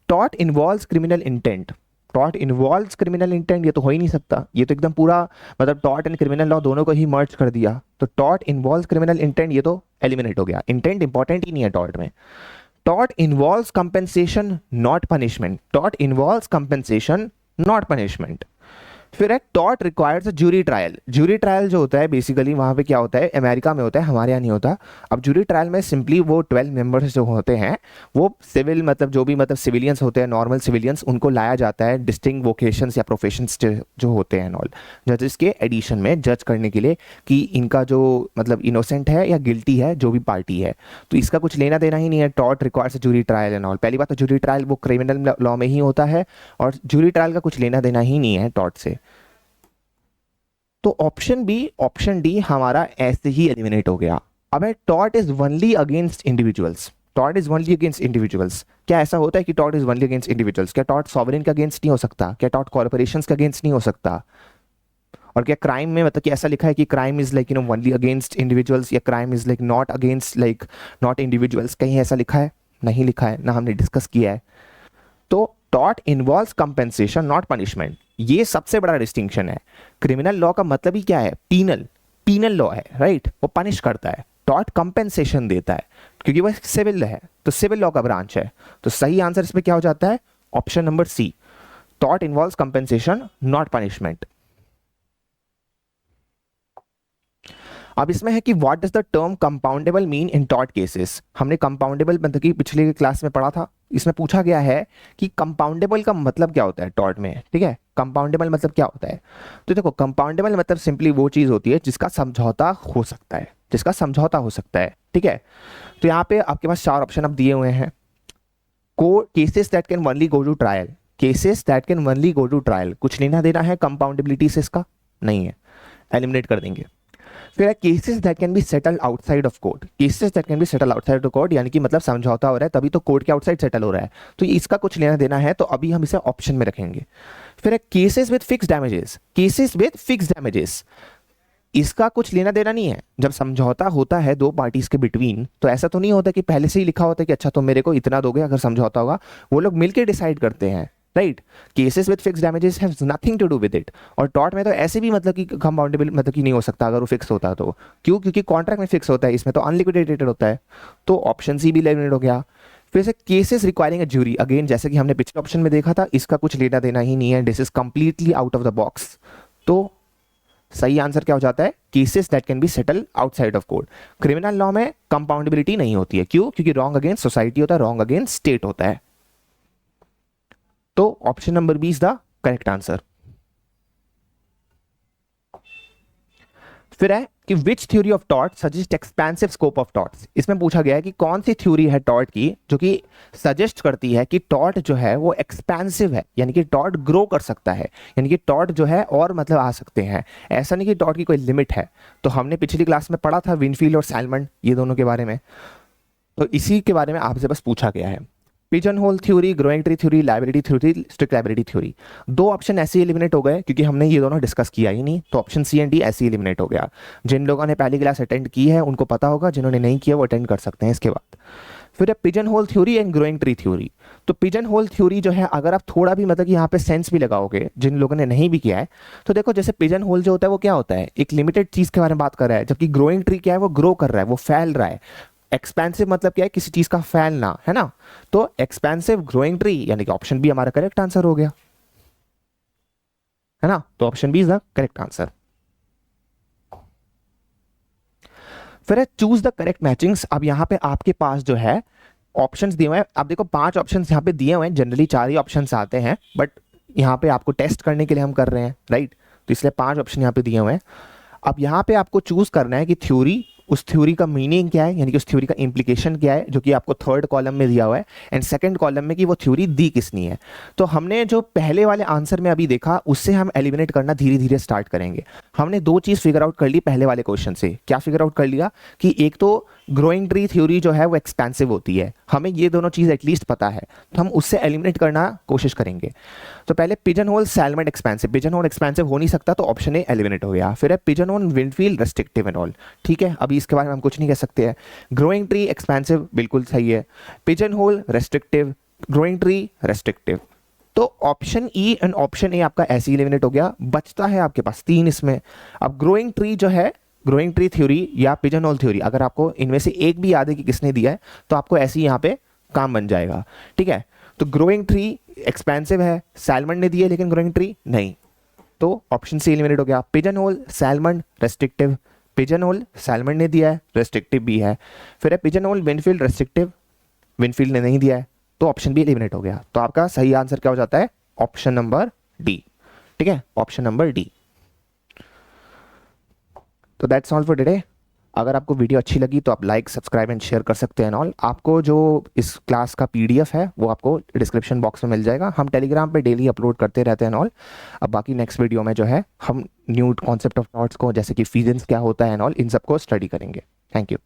Tort involves criminal intent, tort involves criminal intent, ये तो हो ही नहीं सकता, ये तो एकदम पूरा मतलब टॉर्ट एंड क्रिमिनल लॉ दोनों को ही मर्ज कर दिया, तो टॉर्ट इन्वॉल्व्स क्रिमिनल इंटेंट ये तो एलिमिनेट हो गया, इंटेंट इंपॉर्टेंट ही नहीं है टॉर्ट में। Tort involves compensation not punishment, tort involves compensation not punishment, फिर है tort requires a jury trial. Jury trial जो होता है बेसिकली वहाँ पे क्या होता है, अमेरिका में होता है, हमारे यहाँ नहीं होता। अब जूरी ट्रायल में सिंपली वो 12 मेंबर्स जो होते हैं वो सिविल मतलब जो भी मतलब सिविलियंस होते हैं, नॉर्मल सिविलियंस, उनको लाया जाता है डिस्टिंक्ट वोकेशंस या प्रोफेशंस जो होते हैं ऑल जजेस के एडिशन में जज करने के लिए कि इनका जो मतलब इनोसेंट है या गिल्टी है जो भी पार्टी है। तो इसका कुछ लेना देना ही नहीं है, tort requires jury trial and all. पहली बात तो जूरी ट्रायल वो क्रिमिनल लॉ में ही होता है और जूरी ट्रायल का कुछ लेना देना ही नहीं है टॉर्ट से। तो ऑप्शन डी हमारा ऐसे ही एलिमिनेट हो गया। अब है tort is only against individuals. Tort is only against individuals. क्या ऐसा होता है कि tort is only against individuals? क्या टॉर्ट सॉवरेन के अगेंस्ट नहीं हो सकता? क्या टॉर्ट कॉर्पोरेशंस के अगेंस्ट नहीं हो सकता? और क्या क्राइम में मतलब कि ऐसा लिखा है कि crime is like only against individuals या crime is like not against like not individuals? कहीं ऐसा लिखा है? नहीं लिखा है, ना हमने डिस्कस किया है। तो tort involves compensation not punishment, ये सबसे बड़ा डिस्टिंक्शन है। क्रिमिनल लॉ का मतलब ही क्या है? पीनल लॉ है, राइट? वो पनिश करता है, टॉर्ट कंपेंसेशन देता है क्योंकि वो सिविल है, तो सिविल लॉ का ब्रांच है। तो सही आंसर इसमें क्या हो जाता है? Option number C, tort involves compensation not punishment. अब इसमें है कि what does the term compoundable mean in tort cases. हमने कंपाउंडेबल मतलब कि पिछले क्लास में पढ़ा था, इसमें पूछा गया है कि कंपाउंडेबल का मतलब क्या होता है टॉर्ट में, ठीक है? कंपाउंडेबल मतलब क्या होता है? तो देखो कंपाउंडेबल मतलब सिंपली वो चीज होती है जिसका समझौता हो सकता है, जिसका समझौता हो सकता है, ठीक है? तो यहाँ पे आपके पास चार ऑप्शन अब दिए हुए हैं। Cases that can only go to trial, cases that can only go to trial, कुछ लेना देना है कंपाउंडेबिलिटी से इसका? नहीं है, एलिमिनेट कर देंगे। फिर है cases that can be settled outside of court. Cases that can be settled outside of court यानी कि मतलब समझौता हो रहा है तभी तो कोर्ट के आउटसाइड सेटल हो रहा है, तो इसका कुछ लेना देना है, तो अभी हम इसे ऑप्शन में रखेंगे। फिर है cases with fix damages. Cases with fix damages, इसका कुछ लेना देना नहीं है। जब समझौता होता है दो पार्टीज के बिटवीन तो ऐसा तो नहीं होता कि पहले से ही लिखा होता है कि अच्छा तुम मेरे को इतना दोगे अगर समझौता होगा, वो लोग मिलकर डिसाइड करते हैं, right? Cases with fix damages have nothing to do with it. और टॉर्ट में तो ऐसे भी मतलब कि कंपाउंडेबल मतलब कि नहीं हो सकता अगर वो फिक्स होता तो। क्यों? क्योंकि कॉन्ट्रैक्ट में फिक्स होता है, इसमें तो अनलिक्विडेटेड होता है। तो ऑप्शन सी भी एलिमिनेट हो गया। फिर से केसेस रिक्वायरिंग अ ज्यूरी, अगेन जैसे कि हमने पिछले ऑप्शन में देखा था, इसका कुछ लेना देना ही नहीं है, this is completely out of the box. तो सही आंसर क्या हो जाता है? Cases that can be settle outside of court. Criminal law में कंपाउंडेबिलिटी नहीं होती है, क्यों? क्योंकि रॉन्ग अगेंस्ट सोसाइटी होता है, रॉन्ग अगेंस्ट स्टेट होता है। तो option number B is the correct answer. फिर है कि which theory of tort suggest expensive scope of torts. इसमें पूछा गया है कि कौन सी थ्योरी है टॉर्ट की जो कि सजेस्ट करती है कि टॉर्ट जो है वो एक्सपेंसिव है, यानी कि टॉर्ट ग्रो कर सकता है, यानी कि टॉर्ट जो है और मतलब आ सकते हैं, ऐसा नहीं कि टॉर्ट की कोई लिमिट है। तो हमने पिछली क्लास में पढ़ा था विनफील्ड और सैलमन, ये दोनों के बारे में, तो इसी के बारे में आपसे बस पूछा गया है। Pigeon whole theory, growing tree theory, liability theory, strict liability theory. दो ऑप्शन ऐसे ही एलिमिनेट हो गए क्योंकि हमने ये दोनों डिस्कस किया ही नहीं, तो ऑप्शन सी एंड डी ऐसे ही एलिमिनेट हो गया। जिन लोगों ने पहली क्लास अटेंड की है उनको पता होगा, जिन्होंने नहीं किया वो अटेंड कर सकते हैं इसके बाद। फिर pigeon whole theory and growing tree theory. तो पिजन होल थ्योरी जो है अगर आप थोड़ा भी मतलब कि यहाँ पे सेंस भी लगाओगे, जिन लोगों ने नहीं भी किया है, तो देखो जैसे पिजन होल जो होता है वो क्या होता है, एक लिमिटेड चीज के बारे में बात कर रहा है, जबकि ग्रोइंग ट्री क्या है, वो ग्रो कर रहा है, वो फैल रहा है। एक्सपेंसिव मतलब क्या है, किसी चीज का फैलना, है ना? तो एक्सपेंसिव ग्रोइंग ट्री यानी कि ऑप्शन बी हमारा करेक्ट आंसर हो गया, है ना? तो option B is the correct answer. फिर है चूज द करेक्ट मैचिंग्स। अब यहां पे आपके पास जो है ऑप्शंस दिए हुए हैं, आप देखो 5 ऑप्शंस यहां पे दिए हुए हैं, जनरली 4 ही ऑप्शंस आते हैं, बट यहां पे आपको टेस्ट करने के लिए हम कर रहे हैं, राइट? तो इसलिए 5 ऑप्शन यहां पे दिए हुए हैं। अब यहाँ पे आपको चूज करना है कि थ्योरी, उस थ्योरी का मीनिंग क्या है, यानी कि उस थ्योरी का इंप्लीकेशन क्या है, जो कि आपको थर्ड कॉलम में दिया हुआ है, एंड सेकंड कॉलम में कि वो थ्योरी दी किसनी है। तो हमने जो पहले वाले आंसर में अभी देखा उससे हम एलिमिनेट करना धीरे धीरे स्टार्ट करेंगे। हमने 2 चीज फिगर आउट कर ली पहले वाले क्वेश्चन से। क्या फिगर आउट कर लिया कि एक तो ग्रोइंग ट्री थ्योरी जो है वो एक्सपेंसिव होती है, हमें ये दोनों चीज एटलीस्ट पता है, तो हम उससे एलिमिनेट करना कोशिश करेंगे। तो पहले pigeon hole Salmond expensive, pigeon hole expensive हो नहीं सकता, तो ऑप्शन ए एलिमिनेट हो गया। फिर है pigeon hole Winfield restrictive and all, ठीक है, अभी इसके बारे में हम कुछ नहीं कह सकते हैं। ग्रोइंग ट्री एक्सपेंसिव बिल्कुल सही है, pigeon hole restrictive, growing tree restrictive. तो option E and option A आपका ऐसे ही एलिमिनेट हो गया। बचता है आपके पास 3 इसमें। अब ग्रोइंग ट्री जो है, ग्रोइंग ट्री थ्योरी या पिजन होल थ्योरी, अगर आपको इनमें से एक भी याद है कि किसने दिया है तो आपको ऐसे ही यहाँ पे काम बन जाएगा, ठीक है? तो ग्रोइंग ट्री एक्सपेंसिव है, सैलमन ने दिया लेकिन ग्रोइंग ट्री नहीं। तो ऑप्शन सी एलिमिनेट हो गया। Pigeon hole, Salmond, restrictive. Pigeon hole Salmond ने दिया है, रेस्ट्रिक्टिव भी है। फिर है pigeon hole Winfield, restrictive, Winfield ने नहीं दिया है, तो ऑप्शन बी एलिमिनेट हो गया। तो आपका सही आंसर क्या हो जाता है? Option number D. ठीक है, ऑप्शन नंबर डी। तो दैट्स ऑल फॉर टुडे। अगर आपको वीडियो अच्छी लगी तो आप लाइक, सब्सक्राइब एंड शेयर कर सकते हैं ऑल। आपको जो इस क्लास का पीडीएफ है वो आपको डिस्क्रिप्शन बॉक्स में मिल जाएगा। हम टेलीग्राम पे डेली अपलोड करते रहते हैं ऑल। अब बाकी नेक्स्ट वीडियो में जो है हम न्यू कॉन्सेप्ट ऑफ थॉट्स को, जैसे कि फीजेंस क्या होता है एंड ऑल, इन सबको स्टडी करेंगे। Thank you.